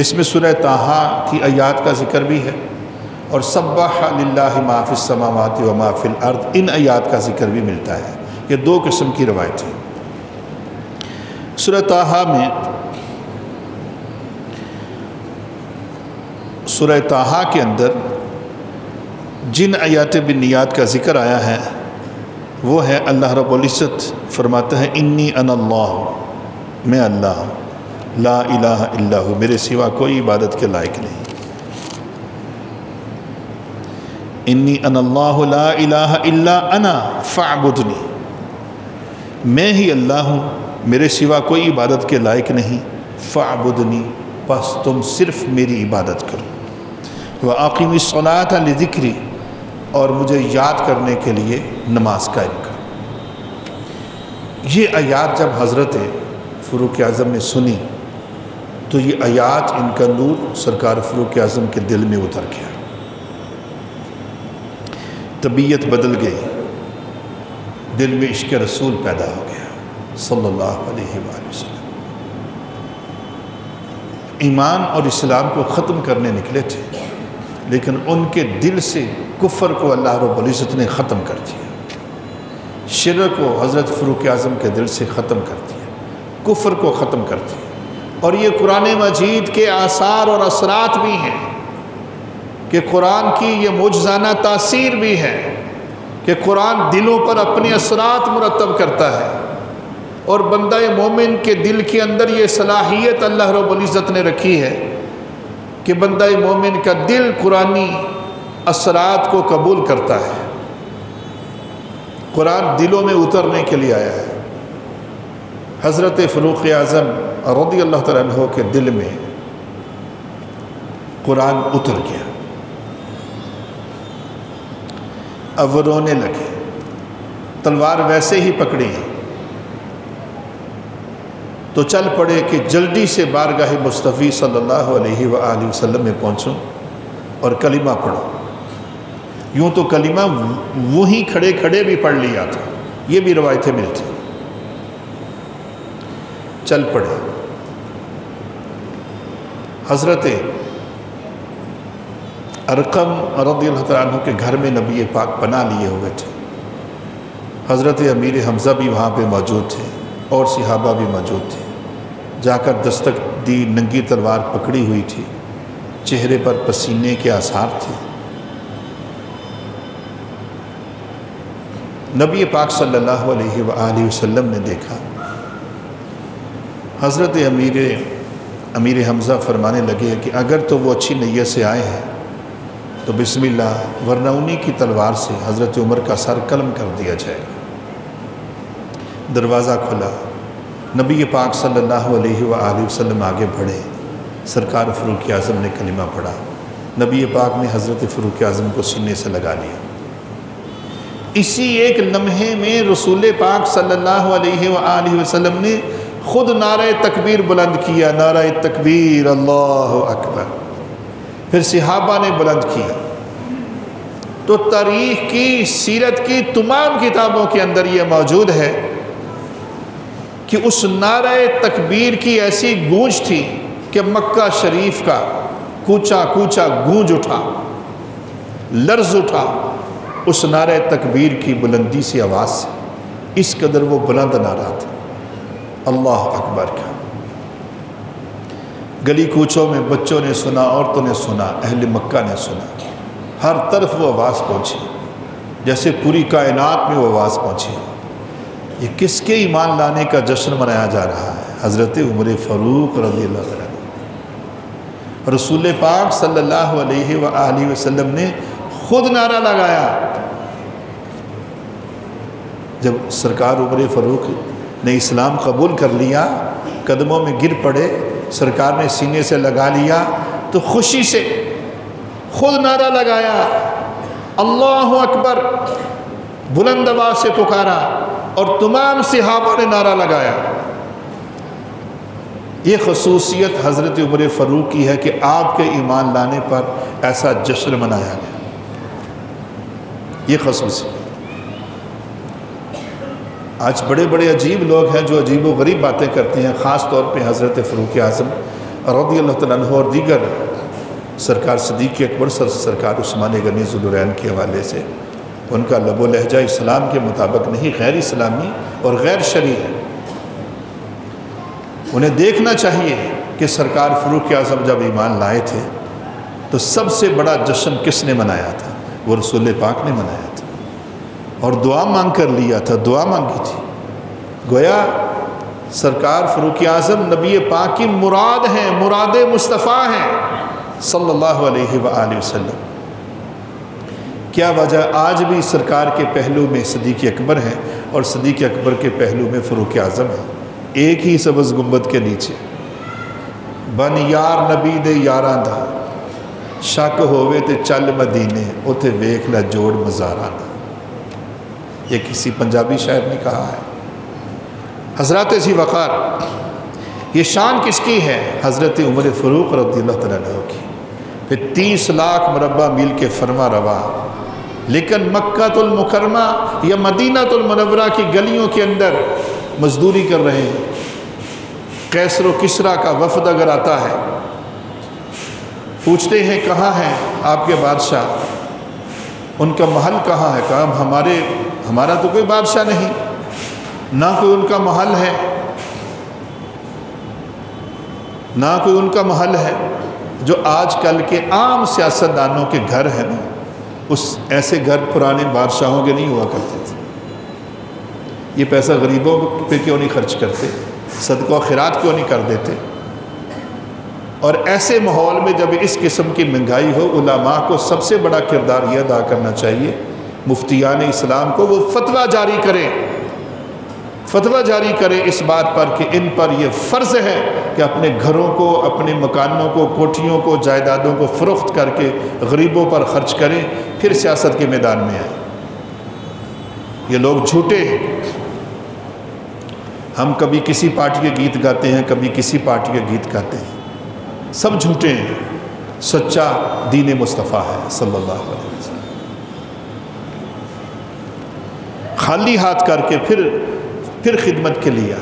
اس میں سورہ طٰہٰ کی آیات کا ذکر بھی ہے اور سبح للہ ما فی السماوات و ما فی الارض، ان آیات کا ذکر بھی ملتا ہے. یہ دو قسم کی روایت ہے. سورہ طٰہٰ میں، سورہ طٰہٰ کے اندر جن آیات بنیاد کا ذکر آیا ہے وہ ہے اللہ رب العزت فرماتا ہے انی انا اللہ، میں اللہ ہوں، لا الہ الا ہو، میرے سوا کوئی عبادت کے لائق نہیں. انی انا اللہ لا الہ الا انا فاعبدنی، میں ہی اللہ ہوں، میرے سوا کوئی عبادت کے لائق نہیں. فاعبدنی، بس تم صرف میری عبادت کرو. وَأَقِمِ الصَّلَاةَ لِذِكْرِي، اور مجھے یاد کرنے کے لیے نماز قائم کرو. یہ آیات جب حضرت فاروق اعظم نے سنی تو یہ آیات، ان کا نور سرکار فاروق اعظم کے دل میں اتر گیا، طبیعت بدل گئی، دل میں عشق رسول پیدا ہو گیا صلی اللہ علیہ وآلہ وسلم. ایمان اور اسلام کو ختم کرنے نکلے تھے لیکن ان کے دل سے کفر کو اللہ رب العزت نے ختم کر دیا. شرک کو حضرت فاروق اعظم کے دل سے ختم کر دیا، کفر کو ختم کر دیا. اور یہ قرآن مجید کے آثار اور اثرات بھی ہیں کہ قرآن کی یہ معجزانہ تاثیر بھی ہے کہ قرآن دلوں پر اپنے اثرات مرتب کرتا ہے. اور بندہ مومن کے دل کے اندر یہ صلاحیت اللہ رب العزت نے رکھی ہے کہ بندہ مومن کا دل قرآنی اثرات کو قبول کرتا ہے۔ قرآن دلوں میں اترنے کے لیے آیا ہے۔ حضرت فاروق اعظم رضی اللہ تعالیٰ عنہ کے دل میں قرآن اتر گیا، اب وہ رونے لگے، تلوار ویسے ہی پکڑی تو چل پڑے کہ جلدی سے بارگاہ مصطفی صلی اللہ علیہ وآلہ وسلم میں پہنچوں اور کلمہ پڑھو۔ یوں تو کلمہ وہی کھڑے کھڑے بھی پڑھ لیا تھا، یہ بھی روایتیں ملتی۔ چل پڑے، حضرت ارقم رضی اللہ تعالیٰ عنہ کے گھر میں نبی پاک پناہ لیے ہوئے تھے۔ حضرت امیر حمزہ بھی وہاں پہ موجود تھے اور صحابہ بھی موجود تھے۔ جا کر دستک دی، ننگی تلوار پکڑی ہوئی تھی، چہرے پر پسینے کے آثار تھے۔ نبی پاک صلی اللہ علیہ وآلہ وسلم نے دیکھا، حضرت امیر حمزہ فرمانے لگے کہ اگر تو وہ اچھی نیت سے آئے ہیں تو بسم اللہ، ورنہ انہی کی تلوار سے حضرت عمر کا سر قلم کر دیا جائے گا۔ دروازہ کھلا، نبی پاک صلی اللہ علیہ وآلہ وسلم آگے بڑھے، سرکار فاروق اعظم نے کلمہ پڑھا، نبی پاک نے حضرت فاروق اعظم کو سینے سے لگا لیا۔ اسی ایک لمحے میں رسول پاک صلی اللہ علیہ وآلہ وسلم نے خود نعرہ تکبیر بلند کیا، نعرہ تکبیر، اللہ اکبر۔ پھر صحابہ نے بلند کیا۔ تو تاریخ کی، سیرت کی تمام کتابوں کے اندر یہ موجود ہے کہ اس نعرہ تکبیر کی ایسی گونج تھی کہ مکہ شریف کا کوچا کوچا گونج اٹھا، لرز اٹھا اس نعرہ تکبیر کی بلندی سے، آواز سے۔ اس قدر وہ بلند نعرہ تھا اللہ اکبر کا۔ گلی کوچوں میں بچوں نے سنا، عورتوں نے سنا، اہل مکہ نے سنا، ہر طرف وہ آواز پہنچی، جیسے پوری کائنات میں وہ آواز پہنچی۔ یہ کس کے ایمان لانے کا جشن منایا جا رہا ہے؟ حضرت عمر فاروق رضی اللہ عنہ۔ رسول پاک صلی اللہ علیہ وآلہ وسلم نے خود نعرہ لگایا۔ جب سرکار عمر فاروق نے اسلام قبول کر لیا، قدموں میں گر پڑے، سرکار نے سینے سے لگا لیا تو خوشی سے خود نعرہ لگایا، اللہ اکبر، بلند آواز سے پکارا، اور تمام صحابہ نے نعرہ لگایا۔ یہ خصوصیت حضرت عمر فاروق کی ہے کہ آپ کے ایمان لانے پر ایسا جشن منایا گیا، یہ خصوصیت۔ آج بڑے بڑے عجیب لوگ ہیں جو عجیب و غریب باتیں کرتے ہیں، خاص طور پہ حضرت فاروق اعظم رضی اللہ تعالیٰ عنہ اور دیگر سرکار صدیق اکبر سرکار عثمان غنی ذوالنورین کے حوالے سے۔ ان کا لب و لہجہ اسلام کے مطابق نہیں، غیر اسلامی اور غیر شرعی ہے۔ انہیں دیکھنا چاہیے کہ سرکار فاروق اعظم جب ایمان لائے تھے تو سب سے بڑا جشن کس نے منایا تھا؟ وہ رسول پاک نے منایا تھا، اور دعا مانگ کر لیا تھا، دعا مانگی تھی۔ گویا سرکار فاروق اعظم نبی پاک کی مراد ہیں، مراد مصطفیٰ ہیں صلی اللہ علیہ وآلہ وسلم۔ کیا وجہ؟ آج بھی سرکار کے پہلو میں صدیق اکبر ہیں اور صدیق اکبر کے پہلو میں فاروق اعظم ہیں، ایک ہی سبز گنبد کے نیچے۔ بن یار نبی دے یاراں دا، شک ہووے تے چل مدینے، اوتھے ویکھ لے جوڑ مزاراں دا۔ یہ کسی پنجابی شاعر نے کہا ہے۔ حضرات ذی وقار، یہ شان کس کی ہے؟ حضرت عمر فاروق رضی اللہ تعالیٰ عنہ کی۔ پھر 30 لاکھ مربع میل کے فرما روا، لیکن مکہ المکرمہ یا مدینہ المنورہ کی گلیوں کے اندر مزدوری کر رہے ہیں۔ قیصر و کسریٰ کا وفد اگر آتا ہے، پوچھتے ہیں کہاں ہیں آپ کے بادشاہ، ان کا محل کہاں ہے؟ کہا ہمارا تو کوئی بادشاہ نہیں، نہ کوئی ان کا محل ہے، نہ کوئی ان کا محل ہے۔ جو آج کل کے عام سیاستدانوں کے گھر ہیں نا، ایسے گھر پرانے بادشاہوں کے نہیں ہوا کرتے تھے۔ یہ پیسہ غریبوں پہ کیوں نہیں خرچ کرتے؟ صدقہ و خیرات کیوں نہیں کر دیتے؟ اور ایسے ماحول میں جب اس قسم کی مہنگائی ہو، علماء کو سب سے بڑا کردار یہ ادا کرنا چاہیے، مفتیان اسلام کو وہ فتویٰ جاری کریں اس بات پر کہ ان پر یہ فرض ہے کہ اپنے گھروں کو، اپنے مکانوں کو، کوٹھیوں کو، جائیدادوں کو فروخت کر کے غریبوں پر خرچ کریں، پھر سیاست کے میدان میں آئیں۔ یہ لوگ جھوٹے ہیں۔ ہم کبھی کسی پارٹی کے گیت گاتے ہیں، کبھی کسی پارٹی کے گیت گاتے ہیں، سب جھوٹے ہیں۔ سچا دین مصطفیٰ ہے صلی اللہ علیہ وسلم۔ خالی ہاتھ کر کے پھر خدمت کے لیے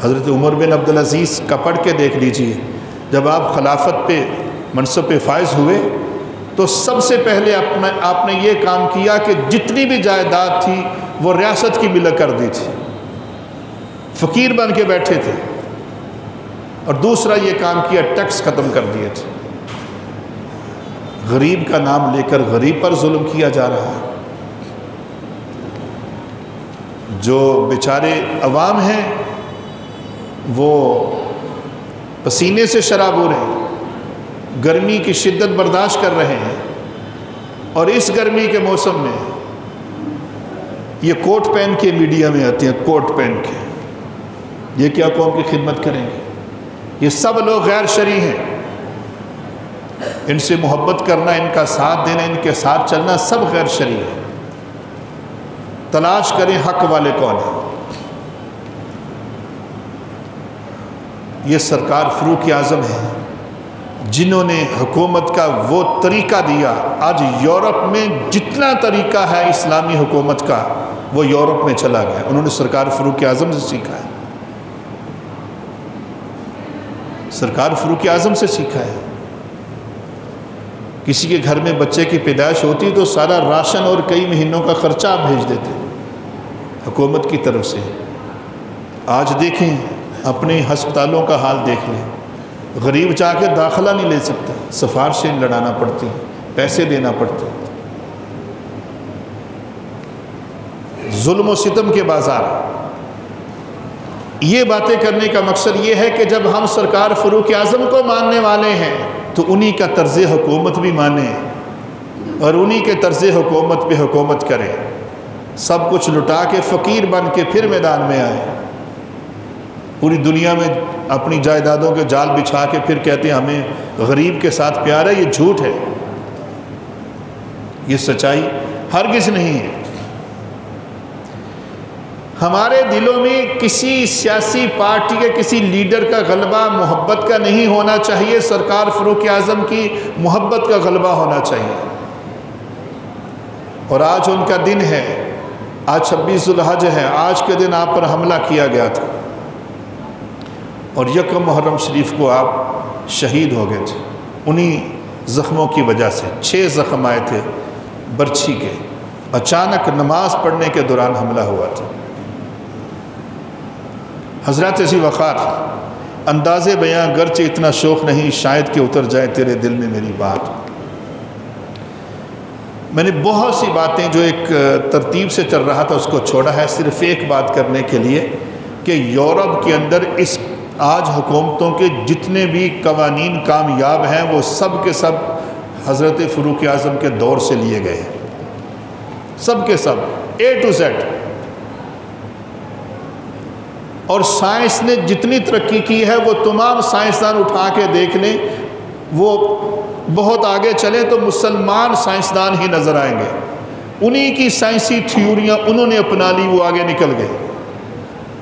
حضرت عمر بن عبدالعزیز کا پڑھ کے دیکھ لیجئے، جب آپ خلافت پہ منصب پہ فائز ہوئے تو سب سے پہلے آپ نے یہ کام کیا کہ جتنی بھی جائیداد تھی وہ ریاست کی ملا کر دی تھی، فقیر بن کے بیٹھے تھے۔ اور دوسرا یہ کام کیا، ٹیکس ختم کر دیے تھے۔ غریب کا نام لے کر غریب پر ظلم کیا جا رہا ہے۔ جو بیچارے عوام ہیں وہ پسینے سے شراب ہو رہے ہیں، گرمی کی شدت برداشت کر رہے ہیں، اور اس گرمی کے موسم میں یہ کوٹ پہن کے میڈیا میں آتے ہیں، کوٹ پہن کے، یہ کیا قوم کی خدمت کریں گے؟ یہ سب لوگ غیر شرعی ہیں۔ ان سے محبت کرنا، ان کا ساتھ دینا، ان کے ساتھ چلنا سب غیر شرعی ہے۔ تلاش کریں حق والے کون ہیں۔ یہ سرکار فاروق اعظم ہیں جنہوں نے حکومت کا وہ طریقہ دیا۔ آج یورپ میں جتنا طریقہ ہے اسلامی حکومت کا وہ یورپ میں چلا گیا، انہوں نے سرکار فاروق اعظم سے سیکھا ہے، سرکار فاروق اعظم سے سیکھا ہے۔ کسی کے گھر میں بچے کی پیدائش ہوتی تو سارا راشن اور کئی مہینوں کا خرچہ آپ بھیج دیتے حکومت کی طرف سے۔ آج دیکھیں اپنے ہسپتالوں کا حال دیکھ لیں، غریب جا کے داخلہ نہیں لے سکتا، سفارشیں لڑانا پڑتی، پیسے دینا پڑتے، ظلم و ستم کے بازار۔ یہ باتیں کرنے کا مقصد یہ ہے کہ جب ہم سرکار فاروق اعظم کو ماننے والے ہیں تو انہی کا طرز حکومت بھی مانیں اور انہی کے طرز حکومت پہ حکومت کریں۔ سب کچھ لٹا کے فقیر بن کے پھر میدان میں آئے، پوری دنیا میں اپنی جائیدادوں کے جال بچھا کے پھر کہتے ہیں ہمیں غریب کے ساتھ پیار ہے۔ یہ جھوٹ ہے، یہ سچائی ہرگز نہیں ہے۔ ہمارے دلوں میں کسی سیاسی پارٹی کے کسی لیڈر کا غلبہ محبت کا نہیں ہونا چاہیے، سرکار فاروق اعظم کی محبت کا غلبہ ہونا چاہیے۔ اور آج ان کا دن ہے، آج 26 ذوالحج ہے، آج کے دن آپ پر حملہ کیا گیا تھا اور یکم محرم شریف کو آپ شہید ہو گئے تھے انہی زخموں کی وجہ سے۔ 6 زخم آئے تھے برچھی کے، اچانک نماز پڑھنے کے دوران حملہ ہوا تھا۔ حضرت ذی وقار، انداز بیاں گرچہ اتنا شوق نہیں، شاید کہ اتر جائے تیرے دل میں میری بات۔ میں نے بہت سی باتیں جو ایک ترتیب سے چل رہا تھا اس کو چھوڑا ہے، صرف ایک بات کرنے کے لیے کہ یورپ کے اندر اس آج حکومتوں کے جتنے بھی قوانین کامیاب ہیں وہ سب کے سب حضرت فاروق اعظم کے دور سے لیے گئے ہیں، سب کے سب A to Z۔ اور سائنس نے جتنی ترقی کی ہے وہ تمام سائنسدان اٹھا کے دیکھ لیں، وہ بہت آگے چلیں تو مسلمان سائنسدان ہی نظر آئیں گے۔ انہی کی سائنسی تھیوریاں انہوں نے اپنا لی، وہ آگے نکل گئے،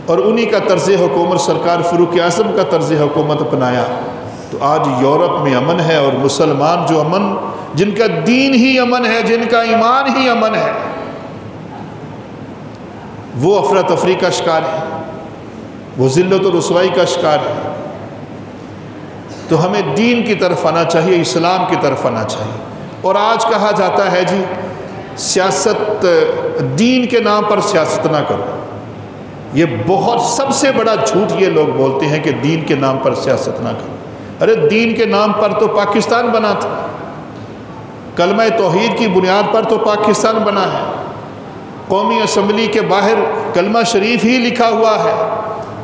اور انہی کا طرز حکومت سرکار فاروق اعظم کا طرز حکومت اپنایا تو آج یورپ میں امن ہے، اور مسلمان جو امن، جن کا دین ہی امن ہے، جن کا ایمان ہی امن ہے، وہ افراتفری کا شکار ہے، وہ ذلت و رسوائی کا شکار ہے۔ تو ہمیں دین کی طرف آنا چاہیے، اسلام کی طرف آنا چاہیے۔ اور آج کہا جاتا ہے جی سیاست، دین کے نام پر سیاست نہ کرو، یہ بہت سب سے بڑا جھوٹ یہ لوگ بولتے ہیں کہ دین کے نام پر سیاست نہ کرو۔ ارے دین کے نام پر تو پاکستان بنا تھا، کلمہ توحید کی بنیاد پر تو پاکستان بنا ہے، قومی اسمبلی کے باہر کلمہ شریف ہی لکھا ہوا ہے،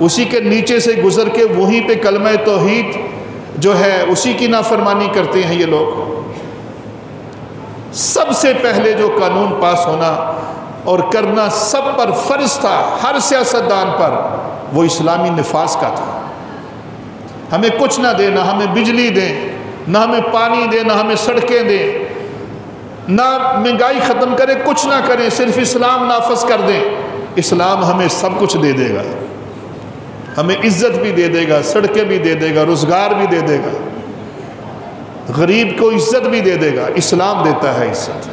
اسی کے نیچے سے گزر کے وہیں پہ کلمہ توحید جو ہے اسی کی نافرمانی کرتے ہیں یہ لوگ۔ سب سے پہلے جو قانون پاس ہونا اور کرنا سب پر فرض تھا، ہر سیاستدان پر، وہ اسلامی نفاذ کا تھا۔ ہمیں کچھ نہ دے، نہ ہمیں بجلی دیں، نہ ہمیں پانی دیں، نہ ہمیں سڑکیں دیں، نہ مہنگائی ختم کرے، کچھ نہ کریں، صرف اسلام نافذ کر دیں، اسلام ہمیں سب کچھ دے دے گا، ہمیں عزت بھی دے دے گا، سڑکیں بھی دے دے گا، روزگار بھی دے دے گا، غریب کو عزت بھی دے دے گا۔ اسلام دیتا ہے عزت۔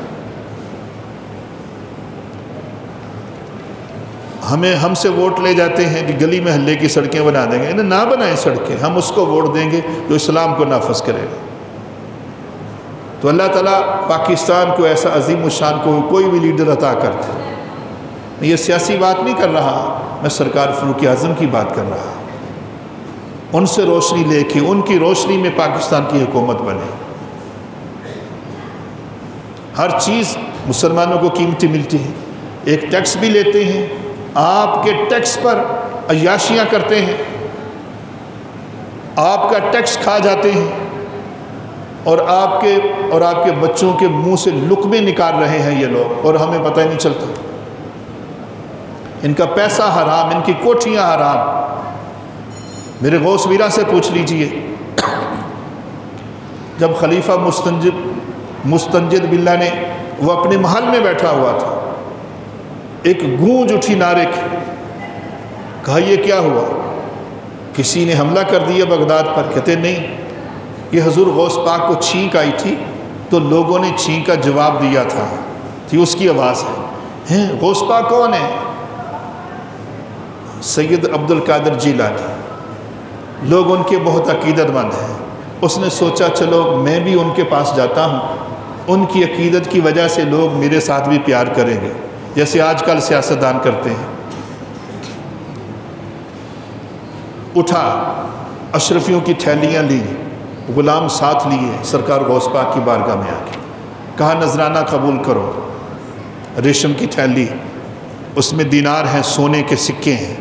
ہم سے ووٹ لے جاتے ہیں کہ گلی محلے کی سڑکیں بنا دیں گے، نہ بنائیں سڑکیں، ہم اس کو ووٹ دیں گے جو اسلام کو نافذ کرے گا۔ تو اللہ تعالیٰ پاکستان کو ایسا عظیم الشان کوئی بھی لیڈر عطا کرتے۔ میں یہ سیاسی بات نہیں کر رہا، میں سرکار فاروق اعظم کی بات کر رہا، ان سے روشنی لے کے ان کی روشنی میں پاکستان کی حکومت بنے۔ ہر چیز مسلمانوں کو قیمتی ملتی ہے، ایک ٹیکس بھی لیتے ہیں، آپ کے ٹیکس پر عیاشیاں کرتے ہیں، آپ کا ٹیکس کھا جاتے ہیں، اور آپ کے بچوں کے منہ سے لقمے نکال رہے ہیں یہ لوگ، اور ہمیں پتہ ہی نہیں چلتا۔ ان کا پیسہ حرام، ان کی کوٹھیاں حرام۔ میرے غوث میرا سے پوچھ لیجئے، جب خلیفہ مستنجد باللہ نے وہ اپنے محل میں بیٹھا ہوا تھا، ایک گونج اٹھی نعرے کی، کہا یہ کیا ہوا؟ کسی نے حملہ کر دیا بغداد پر؟ کہتے نہیں، یہ حضور غوث پاک کو چھینک آئی تھی تو لوگوں نے چھینک کا جواب دیا تھا، تھی اس کی آواز ہے۔ غوث پاک کون ہے؟ سید عبد القادر جیلانی، لوگ ان کے بہت عقیدت مند ہیں۔ اس نے سوچا چلو میں بھی ان کے پاس جاتا ہوں، ان کی عقیدت کی وجہ سے لوگ میرے ساتھ بھی پیار کریں گے، جیسے آج کل سیاستدان کرتے ہیں۔ اٹھا، اشرفیوں کی تھیلیاں لی، غلام ساتھ لیے، سرکار غوث پاک کی بارگاہ میں آ کے کہا نذرانہ قبول کرو۔ ریشم کی تھیلی، اس میں دینار ہیں، سونے کے سکے ہیں۔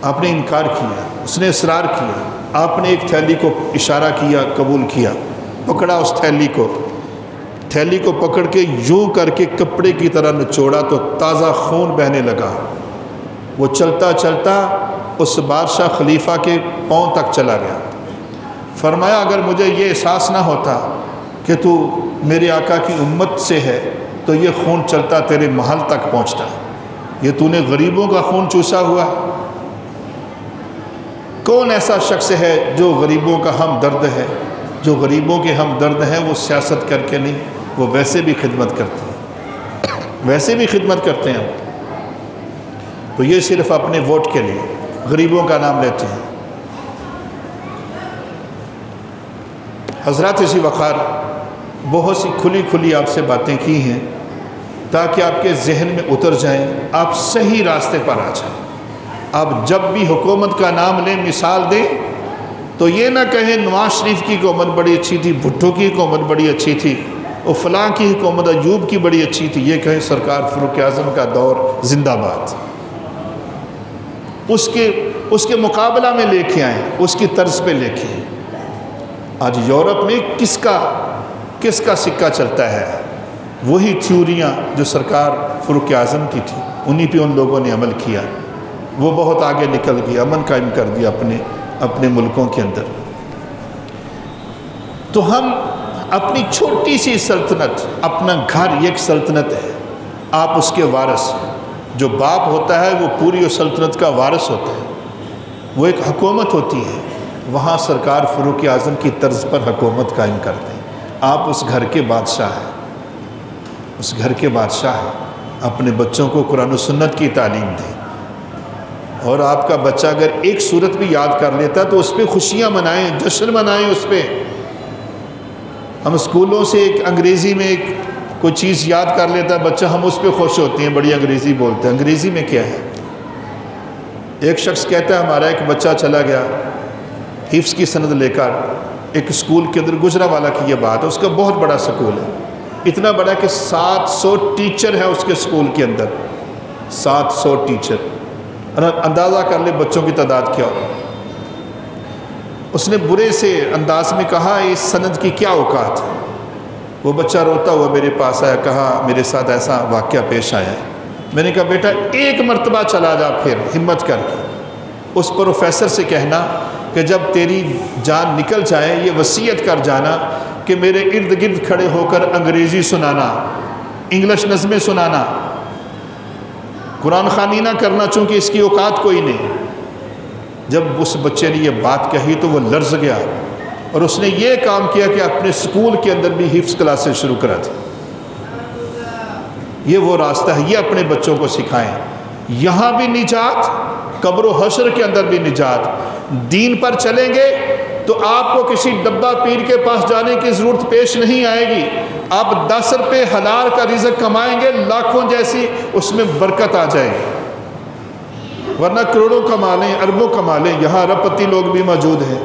آپ نے انکار کیا، اس نے اصرار کیا، آپ نے ایک تھیلی کو اشارہ کیا، قبول کیا، پکڑا اس تھیلی کو پکڑ کے یوں کر کے کپڑے کی طرح نچوڑا تو تازہ خون بہنے لگا۔ وہ چلتا چلتا اس بادشاہ خلیفہ کے پاؤں تک چلا گیا۔ فرمایا اگر مجھے یہ احساس نہ ہوتا کہ تو میرے آقا کی امت سے ہے تو یہ خون چلتا تیرے محل تک پہنچتا۔ یہ تو نے غریبوں کا خون چوسا ہوا۔ کون ایسا شخص ہے جو غریبوں کا ہمدرد ہے؟ جو غریبوں کے ہمدرد ہیں وہ سیاست کر کے نہیں، وہ ویسے بھی خدمت کرتے ہیں، ویسے بھی خدمت کرتے ہیں۔ تو یہ صرف اپنے ووٹ کے لیے غریبوں کا نام لیتے ہیں۔ حضرات اسی وقار بہت سی کھلی آپ سے باتیں کی ہیں تاکہ آپ کے ذہن میں اتر جائیں، آپ صحیح راستے پر آ جائیں۔ آپ جب بھی حکومت کا نام لیں، مثال دیں، تو یہ نہ کہیں نواز شریف کی حکومت بڑی اچھی تھی، بھٹو کی حکومت بڑی اچھی تھی، اور فلاں کی حکومت ایوب کی بڑی اچھی تھی۔ یہ کہیں سرکار فاروق اعظم کا دور زندہ باد۔ اس کے مقابلہ میں لے کے آئیں، اس کی طرز پہ لے کے آئیں۔ آج یورپ میں کس کا سکہ چلتا ہے؟ وہی تھیوریاں جو سرکار فاروق اعظم کی تھی، انہی پہ ان لوگوں نے عمل کیا۔ وہ بہت آگے نکل گیا، امن قائم کر دیا اپنے ملکوں کے اندر۔ تو ہم اپنی چھوٹی سی سلطنت، اپنا گھر ایک سلطنت ہے، آپ اس کے وارث۔ جو باپ ہوتا ہے وہ پوری اس سلطنت کا وارث ہوتا ہے، وہ ایک حکومت ہوتی ہے، وہاں سرکار فاروق اعظم کی طرز پر حکومت قائم کرتے ہیں۔ آپ اس گھر کے بادشاہ ہیں، اس گھر کے بادشاہ ہیں۔ اپنے بچوں کو قرآن و سنت کی تعلیم دیں، اور آپ کا بچہ اگر ایک سورت بھی یاد کر لیتا تو اس پہ خوشیاں منائیں، جشن منائیں اس پہ۔ ہم اسکولوں سے ایک انگریزی میں ایک کوئی چیز یاد کر لیتا ہے بچہ، ہم اس پہ خوش ہوتے ہیں، بڑی انگریزی بولتے ہیں۔ انگریزی میں کیا ہے؟ ایک شخص کہتا ہے ہمارا ایک بچہ چلا گیا حفظ کی سند لے کر ایک اسکول کے اندر، گجرانوالہ کی یہ بات ہے، اس کا بہت بڑا اسکول ہے، اتنا بڑا کہ 700 ٹیچر ہیں اس کے اسکول کے اندر، 700 ٹیچر۔ اندازہ کر لے بچوں کی تعداد کیا ہو۔ اس نے برے سے انداز میں کہا اس سند کی کیا اوقات ہے؟ وہ بچہ روتا ہوا میرے پاس آیا، کہا میرے ساتھ ایسا واقعہ پیش آیا ہے۔ میں نے کہا بیٹا ایک مرتبہ چلا جا، پھر ہمت کر کے اس پروفیسر سے کہنا کہ جب تیری جان نکل جائے یہ وصیت کر جانا کہ میرے ارد گرد کھڑے ہو کر انگریزی سنانا، انگلش نظمیں سنانا، قرآن خوانی نہ کرنا، چونکہ اس کی اوقات کوئی نہیں۔ جب اس بچے نے یہ بات کہی تو وہ لرز گیا، اور اس نے یہ کام کیا کہ اپنے سکول کے اندر بھی حفظ کلاسیں شروع کرا تھی۔ یہ وہ راستہ ہے، یہ اپنے بچوں کو سکھائیں۔ یہاں بھی نجات، قبر و حشر کے اندر بھی نجات۔ دین پر چلیں گے تو آپ کو کسی ڈبہ پیر کے پاس جانے کی ضرورت پیش نہیں آئے گی۔ آپ 10 روپے حلال کا رزق کمائیں گے، لاکھوں جیسی اس میں برکت آ جائے گی، ورنہ کروڑوں کما لیں، اربوں کما لیں۔ یہاں ارب پتی لوگ بھی موجود ہیں،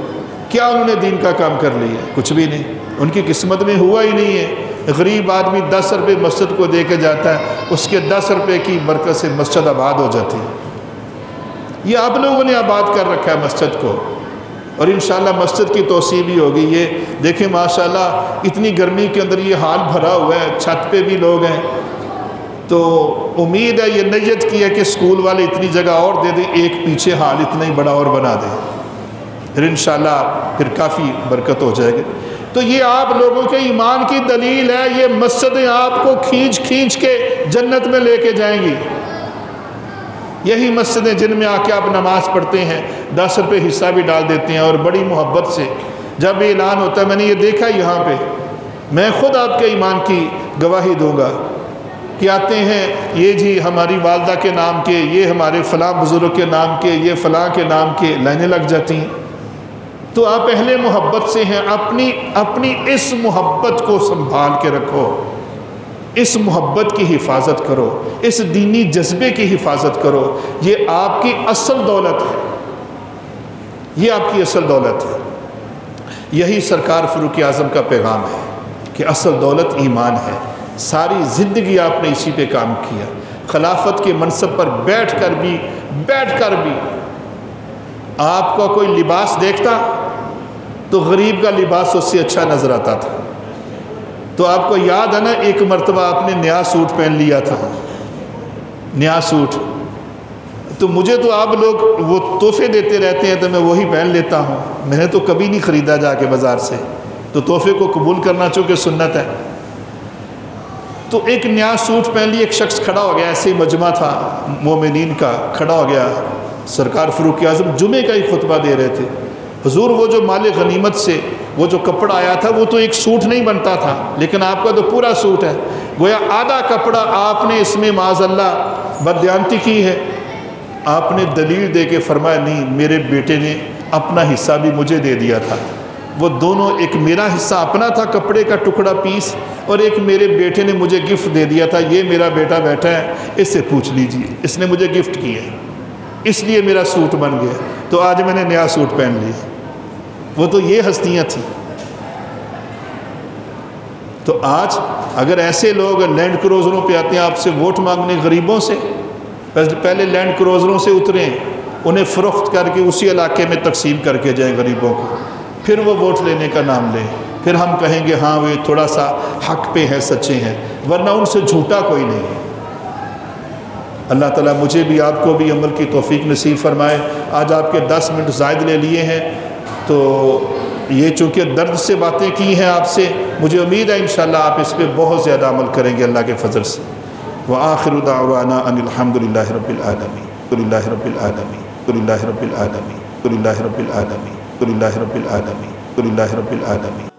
کیا انہوں نے دین کا کام کر لیا؟ کچھ بھی نہیں، ان کی قسمت میں ہوا ہی نہیں ہے۔ غریب آدمی 10 روپے مسجد کو دے کے جاتا ہے، اس کے 10 روپے کی برکت سے مسجد آباد ہو جاتی ہے۔ یہ آپ لوگوں نے آباد کر رکھا ہے مسجد کو، اور انشاءاللہ مسجد کی توسیع بھی ہوگی۔ یہ دیکھیں ماشاءاللہ اتنی گرمی کے اندر یہ حال بھرا ہوا ہے، چھت پہ بھی لوگ ہیں، تو امید ہے یہ نیت کی ہے کہ اسکول والے اتنی جگہ اور دے دیں، ایک پیچھے حال اتنا ہی بڑا اور بنا دیں، پھر انشاءاللہ پھر کافی برکت ہو جائے گی۔ تو یہ آپ لوگوں کے ایمان کی دلیل ہے، یہ مسجدیں آپ کو کھینچ کھینچ کے جنت میں لے کے جائیں گی۔ یہی مسجدیں جن میں آ کے آپ نماز پڑھتے ہیں، 10 روپے حصہ بھی ڈال دیتے ہیں، اور بڑی محبت سے جب اعلان ہوتا ہے، میں نے یہ دیکھا یہاں پہ، میں خود آپ کے ایمان کی گواہی دوں گا کہ آتے ہیں یہ جی ہماری والدہ کے نام کے، یہ ہمارے فلاں بزرگ کے نام کے، یہ فلاں کے نام کے، لائنیں لگ جاتی ہیں۔ تو آپ اہل محبت سے ہیں، اپنی اس محبت کو سنبھال کے رکھو، اس محبت کی حفاظت کرو، اس دینی جذبے کی حفاظت کرو۔ یہ آپ کی اصل دولت ہے، یہ آپ کی اصل دولت ہے۔ یہی سرکار فاروق اعظم کا پیغام ہے کہ اصل دولت ایمان ہے۔ ساری زندگی آپ نے اسی پہ کام کیا، خلافت کے منصب پر بیٹھ کر بھی آپ کو کوئی لباس دیکھتا تو غریب کا لباس اس سے اچھا نظر آتا تھا۔ تو آپ کو یاد ہے نا، ایک مرتبہ آپ نے نیا سوٹ پہن لیا تھا، نیا سوٹ، تو مجھے تو آپ لوگ وہ تحفے دیتے رہتے ہیں تو میں وہی پہن لیتا ہوں، میں نے تو کبھی نہیں خریدا جا کے بازار سے، تو تحفے کو قبول کرنا چونکہ سنت ہے۔ تو ایک نیا سوٹ پہن لی، ایک شخص کھڑا ہو گیا، ایسے ہی مجمع تھا مومنین کا، کھڑا ہو گیا، سرکار فاروق اعظم جمعے کا ہی خطبہ دے رہے تھے۔ حضور وہ جو مال غنیمت سے وہ جو کپڑا آیا تھا وہ تو ایک سوٹ نہیں بنتا تھا، لیکن آپ کا تو پورا سوٹ ہے، گویا آدھا کپڑا آپ نے اس میں معاذ اللہ بددیانتی کی ہے۔ آپ نے دلیل دے کے فرمایا نہیں، میرے بیٹے نے اپنا حصہ بھی مجھے دے دیا تھا، وہ دونوں، ایک میرا حصہ اپنا تھا کپڑے کا ٹکڑا پیس، اور ایک میرے بیٹے نے مجھے گفٹ دے دیا تھا، یہ میرا بیٹا بیٹھا ہے، اس سے پوچھ لیجئے، اس نے مجھے گفٹ کیا ہے، اس لیے میرا سوٹ بن گیا، تو آج میں نے نیا سوٹ پہن لیا۔ وہ تو یہ ہستیاں تھیں۔ تو آج اگر ایسے لوگ لینڈ کروزروں پہ آتے ہیں آپ سے ووٹ مانگنے، غریبوں سے، پہلے لینڈ کروزروں سے اتریں، انہیں فروخت کر کے اسی علاقے میں تقسیم کر کے جائیں غریبوں کو، پھر وہ ووٹ لینے کا نام لیں، پھر ہم کہیں گے ہاں وہ تھوڑا سا حق پہ ہیں، سچے ہیں، ورنہ ان سے جھوٹا کوئی نہیں ہے۔ اللہ تعالیٰ مجھے بھی آپ کو بھی عمل کی توفیق نصیب فرمائے۔ آج آپ کے 10 منٹ زائد لے لیے ہیں، تو یہ چونکہ درد سے باتیں کی ہیں آپ سے، مجھے امید ہے انشاءاللہ آپ اس پہ بہت زیادہ عمل کریں گے اللہ کے فضل سے۔ وآخر دعوانا ان الحمدللہ رب العالمین، للہ رب العالمین، للہ رب العالمین، للہ رب العالمین، للہ رب العالمین، للہ رب العالمین۔